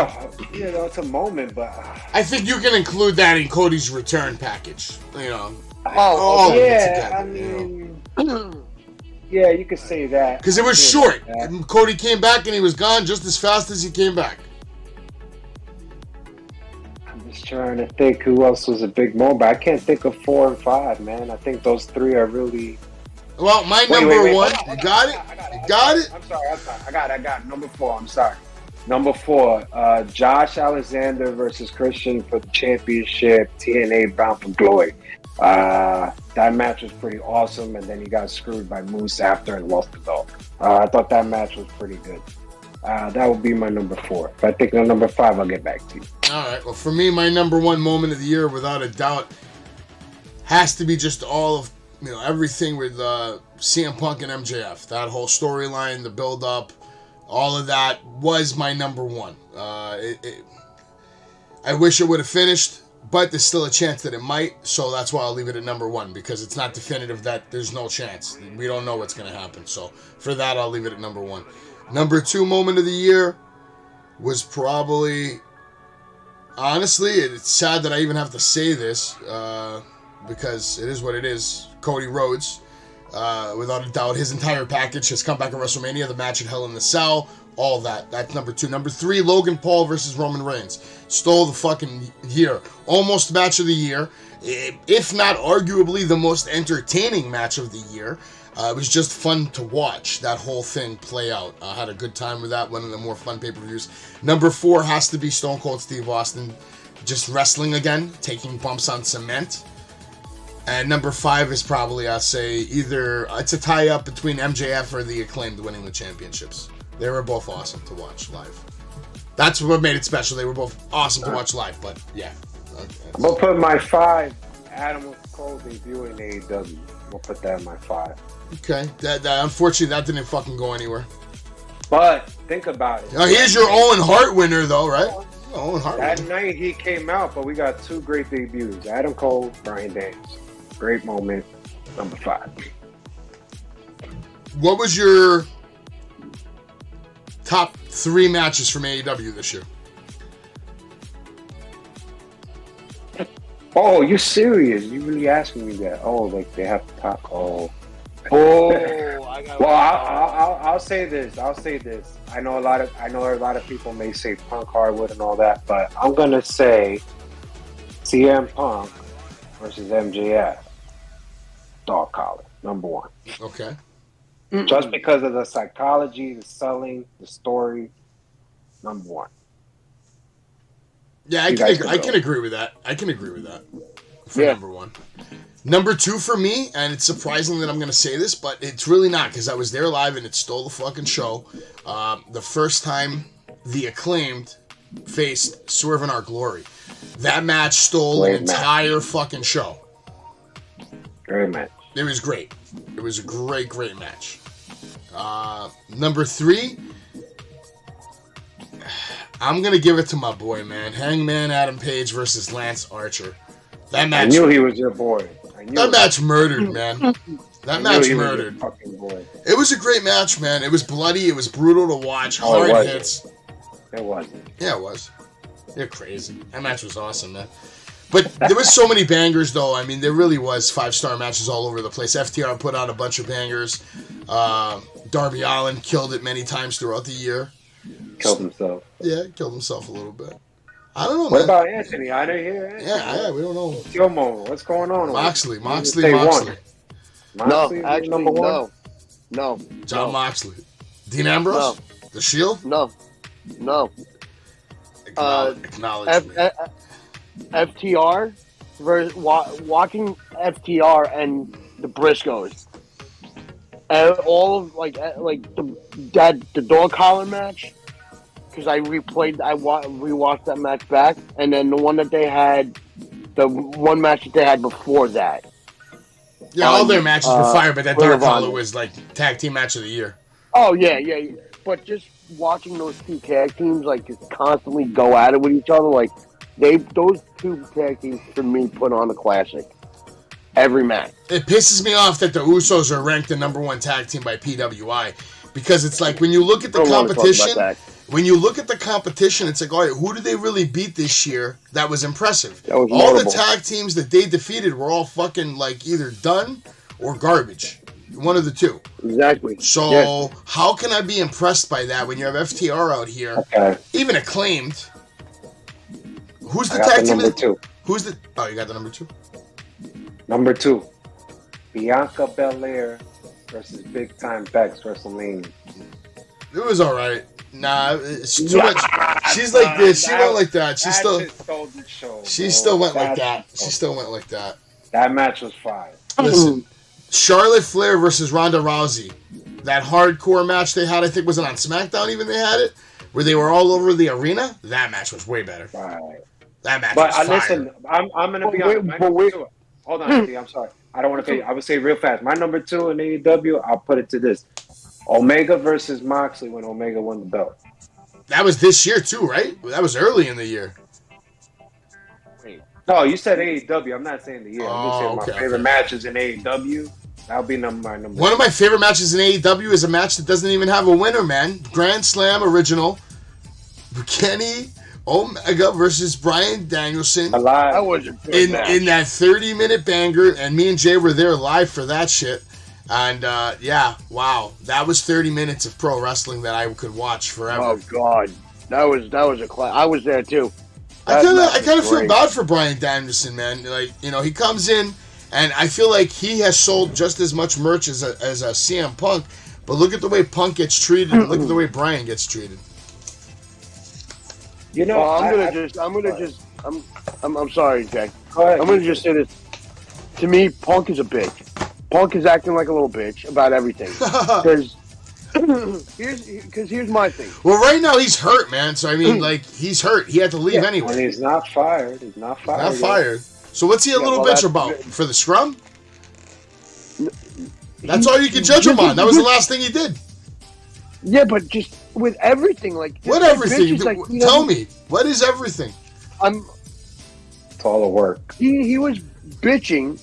a moment, but I think you can include that in Cody's return package. Oh, yeah. Yeah, you could say that because it was short. Cody came back and he was gone just as fast as he came back. Trying to think who else was a big moment, but I can't think of 4 and 5, man. I think those 3 are really. Well, my number 1. You got it. I'm sorry. I got it. Number 4. I'm sorry. Number 4. Josh Alexander versus Christian for the championship. TNA Bound for Glory. That match was pretty awesome, and then he got screwed by Moose after and lost the belt. I thought that match was pretty good. That would be my number 4. If I think of number 5, I'll get back to you. All right. Well, for me, my number 1 moment of the year, without a doubt, has to be just all of everything with CM Punk and MJF. That whole storyline, the build-up, all of that was my number 1. I wish it would have finished, but there's still a chance that it might. So that's why I'll leave it at number 1 because it's not definitive that there's no chance. We don't know what's going to happen. So for that, I'll leave it at number 1. Number 2 moment of the year was probably honestly, it's sad that I even have to say this, because it is what it is. Cody Rhodes, without a doubt, his entire package has come back at WrestleMania, the match at Hell in the Cell, all that. That's number 2. Number 3, Logan Paul versus Roman Reigns. Stole the fucking year. Almost match of the year, if not arguably the most entertaining match of the year. It was just fun to watch that whole thing play out. I had a good time with that, one of the more fun pay-per-views. Number 4 has to be Stone Cold Steve Austin, just wrestling again, taking bumps on cement. And number 5 is probably, I'll say, either it's a tie-up between MJF or the Acclaimed winning the championships. They were both awesome to watch live. That's what made it special. They were both awesome to watch live, but yeah. I'm going to put my 5, Adam Cole debuting AEW. I'm going to put that in my 5. Okay. That unfortunately, that didn't fucking go anywhere. But think about it. Now, here's your Owen Hart winner, though, right? Owen Hart That winner. night he came out, but we got 2 great debuts. Adam Cole, Bryan Daniels. Great moment. Number 5. What was your top 3 matches from AEW this year? Oh, you're serious? You really asking me that? Oh, like they have to talk. Oh. I got. Well, I'll say this. I know a lot of people may say Punk Hardwood and all that, but I'm gonna say CM Punk versus MJF. Dog collar, number 1. Okay. Just because of the psychology, the selling, the story, number 1. Yeah, I can agree with that. For number 1. Number 2 for me, and it's surprising that I'm going to say this, but it's really not, because I was there live and it stole the fucking show. The first time the Acclaimed faced Swerve in Our Glory. That match stole an entire fucking show. Great match. It was great. It was a great, great match. Number 3, I'm going to give it to my boy, man. Hangman Adam Page versus Lance Archer. That match, I knew he was your boy. That match murdered, man. That match murdered. Fucking boy. It was a great match, man. It was bloody. It was brutal to watch. Hard hits. It wasn't. Yeah, it was. You're crazy. That match was awesome, man. But there was so many bangers, though. I mean, there really was 5-star matches all over the place. FTR put out a bunch of bangers. Darby Allin killed it many times throughout the year. Killed himself. Yeah, killed himself a little bit. I don't know, What man. about Anthony? I didn't hear Anthony. Yeah, we don't know. Gilmore, what's going on? Moxley. No, actually, number 1? No. John Moxley. Dean Ambrose? No. The Shield? No. Acknowledge me. FTR versus walking FTR and the Briscoes. All of the dog collar match, because I rewatched that match back, and then the one match that they had before that. Yeah, all their matches were fire, but that Dark Collar was like tag team match of the year. Oh yeah. But just watching those 2 tag teams just constantly go at it with each other, those 2 tag teams for me put on a classic every match. It pisses me off that the Usos are ranked the number 1 tag team by PWI, because it's like when you look at the competition. When you look at the competition, it's like, all right, who did they really beat this year that was impressive? That was all notable. the tag teams that they defeated were all fucking either done or garbage. One of the 2. Exactly. So how can I be impressed by that when you have FTR out here, even Acclaimed? Who's the tag team? Number 2. Who's the? Oh, you got the number 2. Number 2, Bianca Belair versus Big Time Bex WrestleMania. It was all right. Nah, it's too much. She's like this. She went like that. She still went like that. She still went like that. That match was fire. Listen, Charlotte Flair versus Ronda Rousey. That hardcore match they had, I think, was it on SmackDown even they had it? Where they were all over the arena? That match was way better. Right. That match was fire. Listen, I'm going to be honest. Hold on, Anthony, I'm sorry. I don't want to pay you. I would say real fast. My number 2 in AEW, I'll put it to this. Omega versus Moxley when Omega won the belt. That was this year too, right? That was early in the year. No, you said AEW. I'm not saying the year. I'm just saying my favorite matches in AEW. That'll be my number 1. One of my favorite matches in AEW is a match that doesn't even have a winner, man. Grand Slam original. Kenny Omega versus Bryan Danielson Alive. That was a good in match. that 30-minute banger, and me and Jay were there live for that shit. And yeah, wow, that was 30 minutes of pro wrestling that I could watch forever. Oh God, that was a class. I was there too. I kind of feel great. bad for Bryan Danielson, man. Like, you know, he comes in, and I feel like he has sold just as much merch as a CM Punk. But look at the way Punk gets treated, and look at the way Bryan gets treated. You know, I'm sorry, Jay. I'm gonna just say this. To me, Punk is a bitch. Punk is acting like a little bitch about everything. Because here's my thing. Well, right now he's hurt, man. So I mean, like, he's hurt. He had to leave and anyway. he's not fired. He's not fired. Not fired. So what's he a little bitch about? For the scrum? That's all you can judge him on. That was the last thing he did. Yeah, but just with everything, like What everything? Like, Tell me, what is everything? It's all the work. He was bitching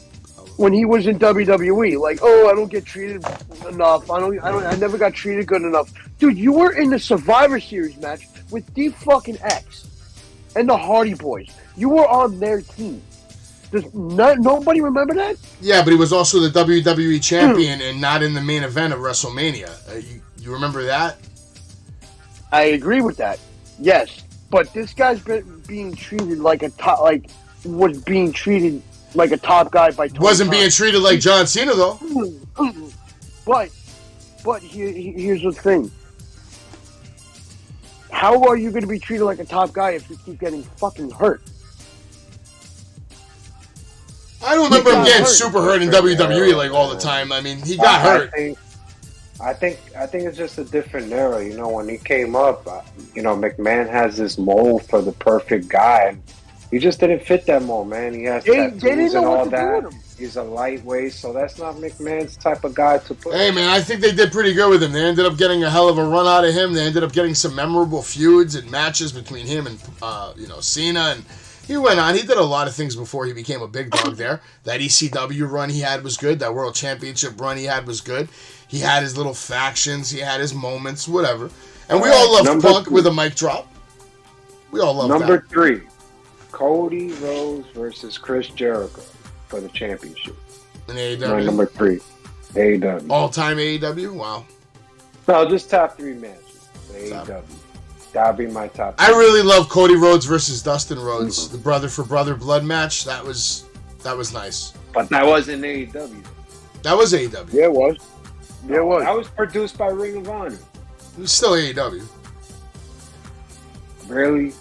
when he was in WWE, like, oh, I don't get treated enough. I never got treated good enough. Dude, you were in the Survivor Series match with D-fucking-X and the Hardy Boys. You were on their team. Does nobody remember that? Yeah, but he was also the WWE champion and not in the main event of WrestleMania. You remember that? I agree with that. Yes, but this guy's been being treated like a top, was being treated like a top guy by Tony Wasn't Khan. being treated like John Cena, though. But here's the thing. How are you going to be treated like a top guy if you keep getting fucking hurt? I don't remember him getting hurt. super hurt in WWE like all the time. I mean, he got hurt. I think it's just a different era. You know, when he came up, you know, McMahon has this mold for the perfect guy. He just didn't fit that mold, man. He has tattoos and all that. He's a lightweight, so that's not McMahon's type of guy to put. Hey, man, I think they did pretty good with him. They ended up getting a hell of a run out of him. They ended up getting some memorable feuds and matches between him and, Cena. And he went on. He did a lot of things before he became a big dog there. That ECW run he had was good. That World Championship run he had was good. He had his little factions. He had his moments, whatever. And we all loved Punk with a mic drop. We all loved Number that. 3, Cody Rhodes versus Chris Jericho for the championship. In AEW. Number 3, AEW. All-time AEW? Wow. No, just top 3 matches. AEW. That'll be my top 3. I really love Cody Rhodes versus Dustin Rhodes, the brother for brother blood match. That was nice. But that wasn't AEW. That was AEW. Yeah, it was. Yeah, it was. That was produced by Ring of Honor. It was still AEW. Really?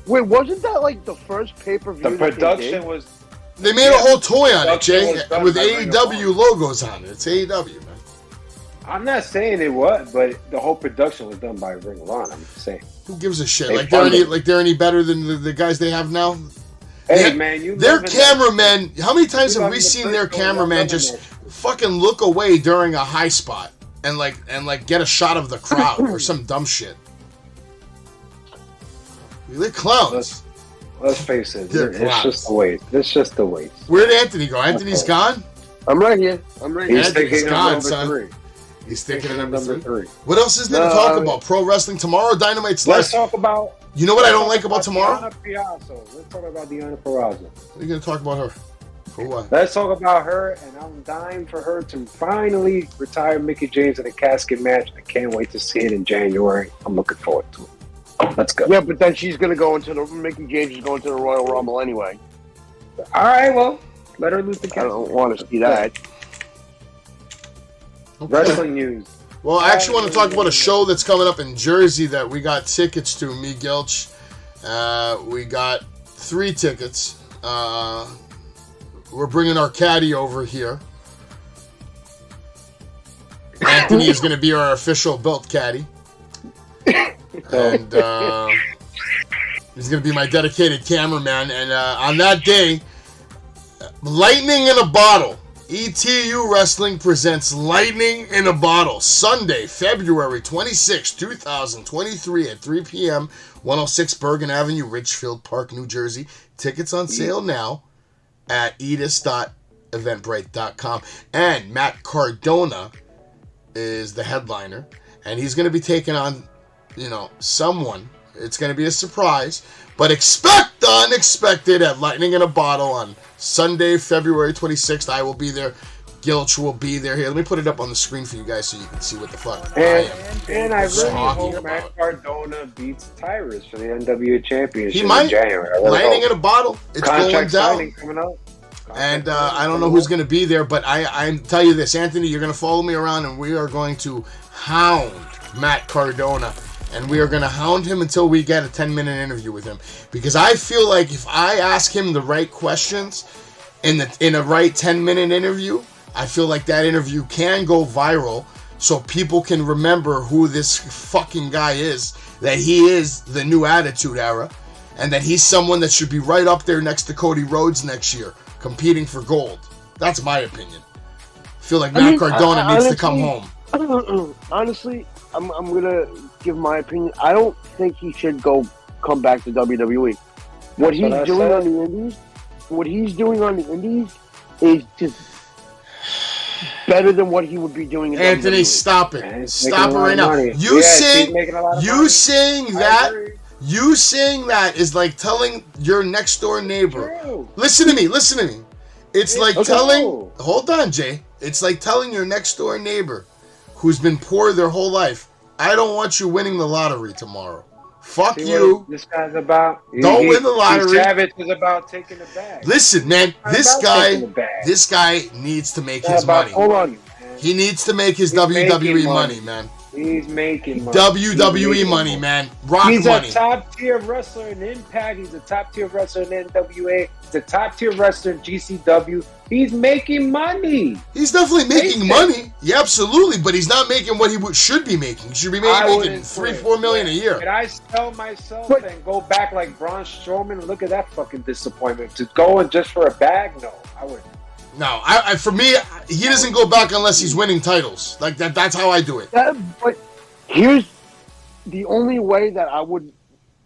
Wait, wasn't that like the first pay-per-view? The production was... They made a whole toy on it, Production Jay, was done with by Ring of AEW logos on it. It's AEW, man. I'm not saying it was, but the whole production was done by Ring of Honor. I'm just saying. Who gives a shit? They They're any better than the guys they have now? Hey, man, their cameramen. How many times have we seen their cameraman just fucking look away during a high spot and get a shot of the crowd or some dumb shit? They're clowns. Let's face it. They're It's clowns. just a waste. It's just a waste. Where'd Anthony go? Anthony's gone? I'm right here. He's Anthony's thinking of gone, number son. 3. He's thinking of Number number 3. 3. What else is there to talk about? Pro wrestling tomorrow? Dynamite's Let's last. talk about... You know what I don't like about tomorrow? Let's talk about Deonna Purrazzo. What are you going to talk about her? For what? Let's talk about her, and I'm dying for her to finally retire Mickie James in a casket match. I can't wait to see it in January. I'm looking forward to it. Let's go. Yeah, but then she's going to go into Mickie James is going to the Royal Rumble anyway. All right, well, let her lose the casket. I don't want to see that. Okay. Wrestling news. Well, I actually want to talk about a show that's coming up in Jersey that we got tickets to, me, Gilch. We got 3 tickets. We're bringing our caddy over here. Anthony is going to be our official belt caddy. And he's going to be my dedicated cameraman. And on that day, Lightning in a Bottle. ETU Wrestling presents Lightning in a Bottle, Sunday, February 26, 2023 at 3 p.m., 106 Bergen Avenue, Richfield Park, New Jersey. Tickets on sale now at edis.eventbrite.com. And Matt Cardona is the headliner, and he's going to be taking on, someone It's going to be a surprise. But expect the unexpected at Lightning in a Bottle on Sunday, February 26th. I will be there. Gilch will be there. Here, let me put it up on the screen for you guys so you can see what the fuck I am. And I really talking hope Matt about. Cardona beats Tyrus for the NWA Championship He might. in January. I really Lightning hope. in a Bottle. It's Contract going down. signing coming up. And I don't know who's going to be there, but I tell you this, Anthony, you're going to follow me around, and we are going to hound Matt Cardona, and we are going to hound him until we get a 10-minute interview with him. Because I feel like if I ask him the right questions in a right 10-minute interview, I feel like that interview can go viral, so people can remember who this fucking guy is, that he is the new Attitude Era, and that he's someone that should be right up there next to Cody Rhodes next year, competing for gold. That's my opinion. I feel like Matt Cardona needs to come home. Honestly, I'm gonna give my opinion. I don't think he should come back to WWE. What he's doing on the Indies is just better than what he would be doing in Anthony, WWE. Stop it. Man, Stop it right now. You saying that is like telling your next door neighbor. True. Listen to me. It's like telling. Hold on, Jay. It's like telling your next door neighbor, who's been poor their whole life, I don't want you winning the lottery tomorrow. Fuck See you. what this guy's about. Don't win the lottery. Savage is about taking the bag. Listen, man. This guy needs to make his money. Hold on. He needs to make his WWE money, man. He's making money. WWE money, man. Rock He's money. a top tier wrestler in Impact. He's a top tier wrestler in NWA. He's a top tier wrestler in GCW. He's making money. He's definitely making money. Yeah, absolutely. But he's not making what he should be making. He should be making $3-4 million a year. Can I sell myself and go back like Braun Strowman? Look at that fucking disappointment. To go and just for a bag? No, I wouldn't. No, for me, he doesn't go back unless he's winning titles. Like that. That's how I do it. But here's the only way that I would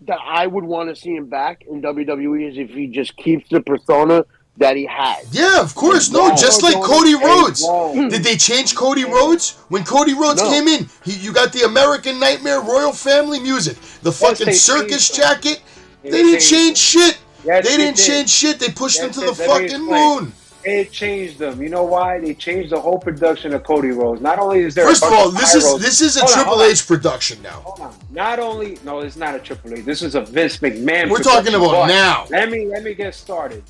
want to see him back in WWE is if he just keeps the persona that he had. Yeah, of course. No, just like Cody Rhodes. Did they change Cody Rhodes? When Cody Rhodes came in, you got the American Nightmare Royal Family music, the fucking circus jacket. They didn't change shit. They didn't change shit. They pushed him to the fucking moon. It changed them. You know why? They changed the whole production of Cody Rhodes. Not only is there first of all, this is a Triple H production now. Hold on. Not only it's not a Triple H. This is a Vince McMahon. We're talking about now. Let me get started.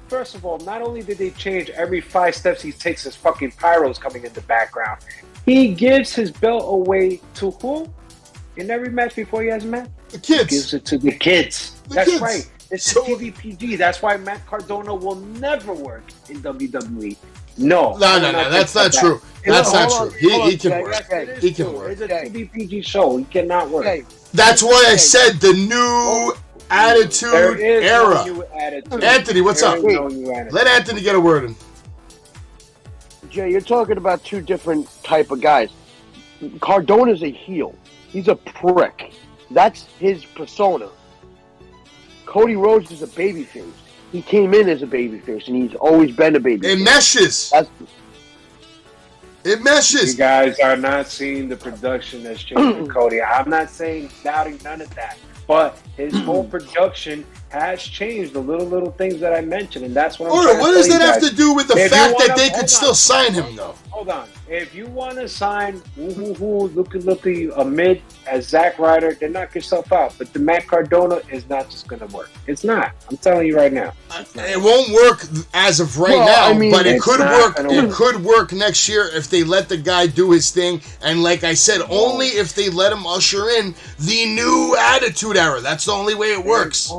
First of all, not only did they change every 5 steps he takes, his fucking pyros coming in the background. He gives his belt away to who? In every match before he has a match? The kids. He gives it to the kids. That's kids. right. It's a TVPG. That's why Matt Cardona will never work in WWE. No. That's not true. That's not true. He can work. He can work. It's a TVPG show. He cannot work. That's why I said the new Attitude Era. Anthony, what's up? Let Anthony get a word in. Jay, you're talking about two different type of guys. Cardona's a heel. He's a prick. That's his persona. Cody Rhodes is a babyface. He came in as a babyface, and he's always been a babyface. It meshes. It meshes. You guys are not seeing the production that's changing Cody. I'm not doubting none of that. But his whole production has changed. The little things that I mentioned, and that's what I'm trying to what does tell that you have guys. to do with the If fact you that wanna- they could still sign him, though? Hold on. If you want to sign looky a mid as Zack Ryder, then knock yourself out. But the Matt Cardona is not just going to work. It's not. I'm telling you right now. It won't work as of right now, I mean, but it could work. gonna It could work next year if they let the guy do his thing. And like I said, only if they let him usher in the new Attitude Era. That's the only way it works.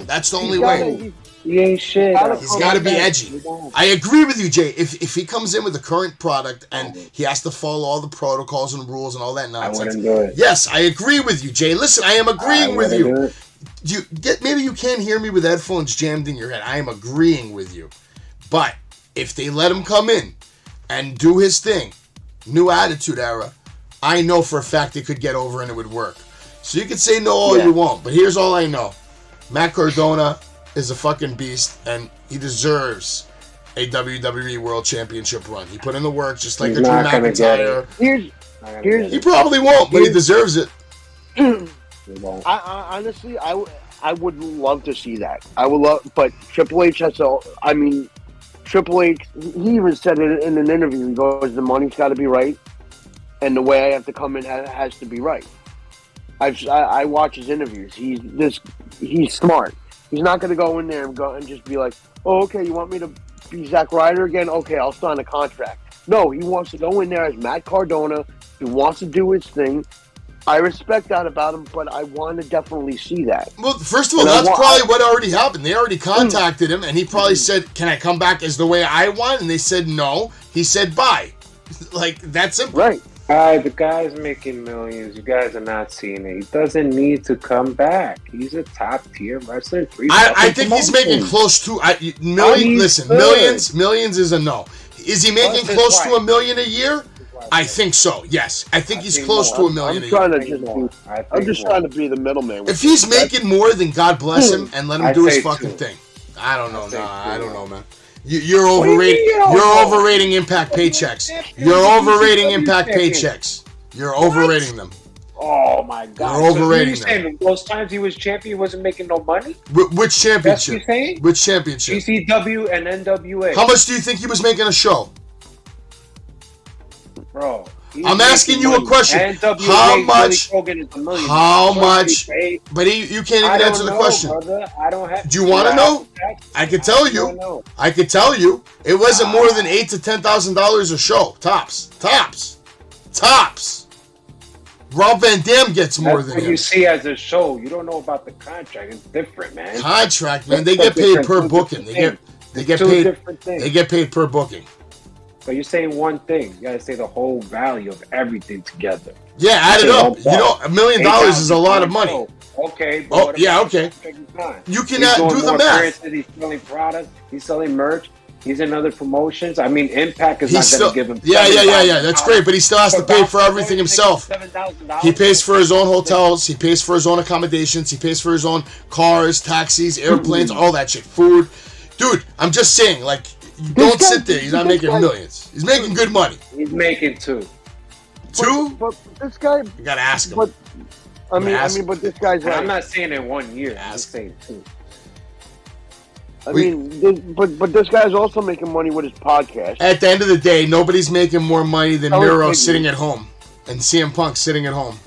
That's the only way. He ain't shit. He's got to be edgy. I agree with you, Jay. If he comes in with the current product and he has to follow all the protocols and rules and all that nonsense, I wouldn't do it. Yes, I agree with you, Jay. Listen, I am agreeing with you. Maybe you can't hear me with headphones jammed in your head. I am agreeing with you. But if they let him come in and do his thing, new Attitude Era, I know for a fact they could get over and it would work. So you can say no all you want, but here's all I know. Matt Cardona is a fucking beast, and he deserves a WWE World Championship run. He put in the work just like a Drew McIntyre. Here's He probably won't, but he deserves it. It won't. I honestly, I would love to see that. I would love, but Triple H has to. I mean, Triple H. He even said it in an interview. He goes, "The money's got to be right, and the way I have to come in has to be right." I watch his interviews. He's smart. He's not going to go in there and just be like, "Oh, okay, you want me to be Zack Ryder again? Okay, I'll sign a contract." No, he wants to go in there as Matt Cardona. He wants to do his thing. I respect that about him, but I want to definitely see that. Well, first of all, that's probably what already happened. They already contacted him, and he probably said, "Can I come back as the way I want?" And they said no. He said bye. Like, that's simple. Right. The guy's making millions. You guys are not seeing it. He doesn't need to come back. He's a top tier wrestler. I think he's making close to millions is a no. Is he making close to $1 million a year? I think so. Yes, I think he's close to $1 million a year. I'm just trying to be the middleman. If he's making more, then God bless him and let him do his fucking thing. I don't know. I don't know, man. You're overrating. You're overrating Impact paychecks. You're overrating Impact paychecks. You're overrating them. Oh my God! You're overrating them. Saying those times he was champion, he wasn't making no money. Which championship? That's what you're saying? Which championship? GCW and NWA. How much do you think he was making a show? Bro, I'm asking you a question. How much? How much? But you can't even answer the question. Brother. I don't have. Do you want to know? I can tell you. I can tell you. It wasn't more than $8,000 to $10,000 a show. Tops. Rob Van Dam gets more than what him. You see as a show. You don't know about the contract. It's different, man. Contract, man. They get paid per booking. They get paid. They get paid per booking. But you're saying one thing. You gotta say the whole value of everything together. Yeah, add it up. You know, $1 million is a lot of money. Okay. Oh, yeah, okay. You cannot do the math. He's selling products. He's selling merch. He's in other promotions. I mean, Impact is not going to give him. Yeah. That's great, but he still has to pay for everything himself. He pays for his own hotels. He pays for his own accommodations. He pays for his own cars, taxis, airplanes, all that shit. Food. Dude, I'm just saying, like, don't sit there. He's not making millions. He's making good money. He's making two. But this guy. You gotta ask him. But but this guy's. I'm not saying in 1 year. I'm just saying two. But this guy's also making money with his podcast. At the end of the day, nobody's making more money than Miro sitting at home and CM Punk sitting at home.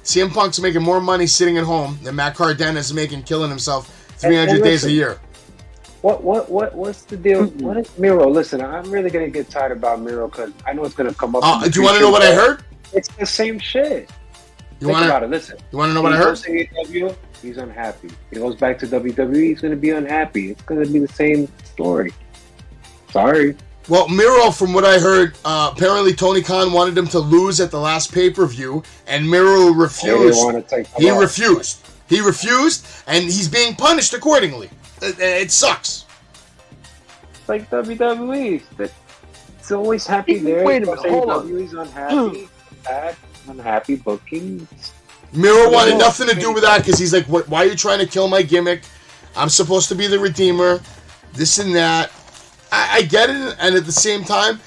CM Punk's making more money sitting at home than Matt Cardona is making killing himself 300 days a year. What's the deal? What is Miro? Listen, I'm really gonna get tired about Miro because I know it's gonna come up. Do you want to know what I heard? It's the same shit. Think about it. Listen. You want to know what I heard? AEW, he's unhappy. He goes back to WWE. He's gonna be unhappy. It's gonna be the same story. Sorry. Well, Miro, from what I heard, apparently Tony Khan wanted him to lose at the last pay-per-view, and Miro refused. He refused, and he's being punished accordingly. It sucks. It's like WWE. It's always happy there. Wait a minute, hold on. WWE's unhappy. Bad, unhappy booking. Miro wanted nothing to do with that because he's like, why are you trying to kill my gimmick? I'm supposed to be the Redeemer. This and that. I get it, and at the same time,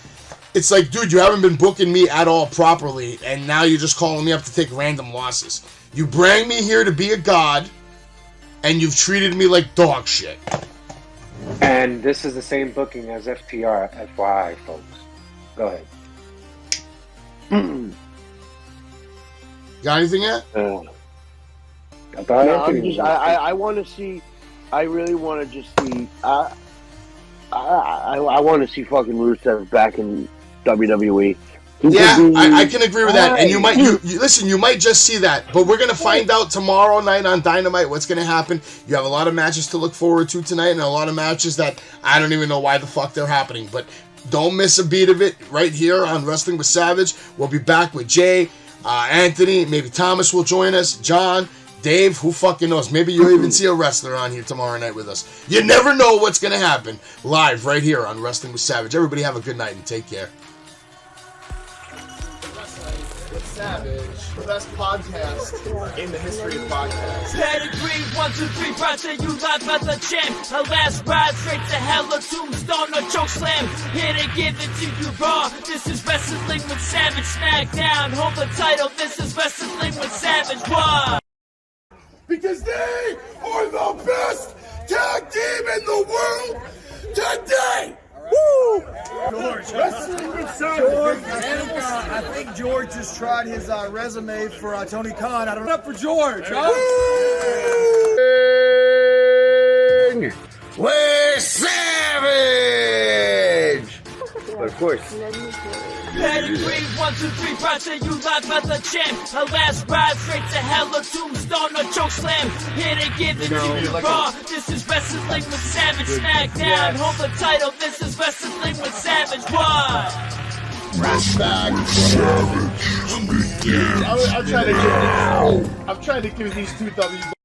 it's like, dude, you haven't been booking me at all properly, and now you're just calling me up to take random losses. You bring me here to be a god, and you've treated me like dog shit. And this is the same booking as FTR, FYI, folks. Go ahead. Got anything yet? I want to see. I really want to just see. I want to see fucking Rusev back in WWE. Yeah, I can agree with that. And you might listen, you might just see that. But we're gonna find out tomorrow night on Dynamite what's gonna happen. You have a lot of matches to look forward to tonight, and a lot of matches that I don't even know why the fuck they're happening. But don't miss a beat of it right here on Wrestling with Savage. We'll be back with Jay, Anthony, maybe Thomas will join us, John, Dave, who fucking knows? Maybe you'll even see a wrestler on here tomorrow night with us. You never know what's gonna happen. Live right here on Wrestling with Savage. Everybody have a good night and take care. Savage, the best podcast in the history of podcasts. Pedigree, 1, 2, 3, brought to you live by the champ. Her last ride straight to hell, a tombstone, a choke slam. Here to give it to you raw. This is Wrestling with Savage. Smackdown, hold the title. This is Wrestling with Savage. What? because they are the best tag team in the world today. Woo! George, I think George just tried his resume for Tony Khan. I don't know for George. Huh? We're savage! But of course. Pedigree, 1, 2, 3, proud to you live by the champ. A last ride straight to hell, a tombstone, a choke slam. Here to give it to you raw. This is Wrestling with Savage. Smackdown, hold the title. This is Wrestling with Savage. What? I'm trying to give these two W's.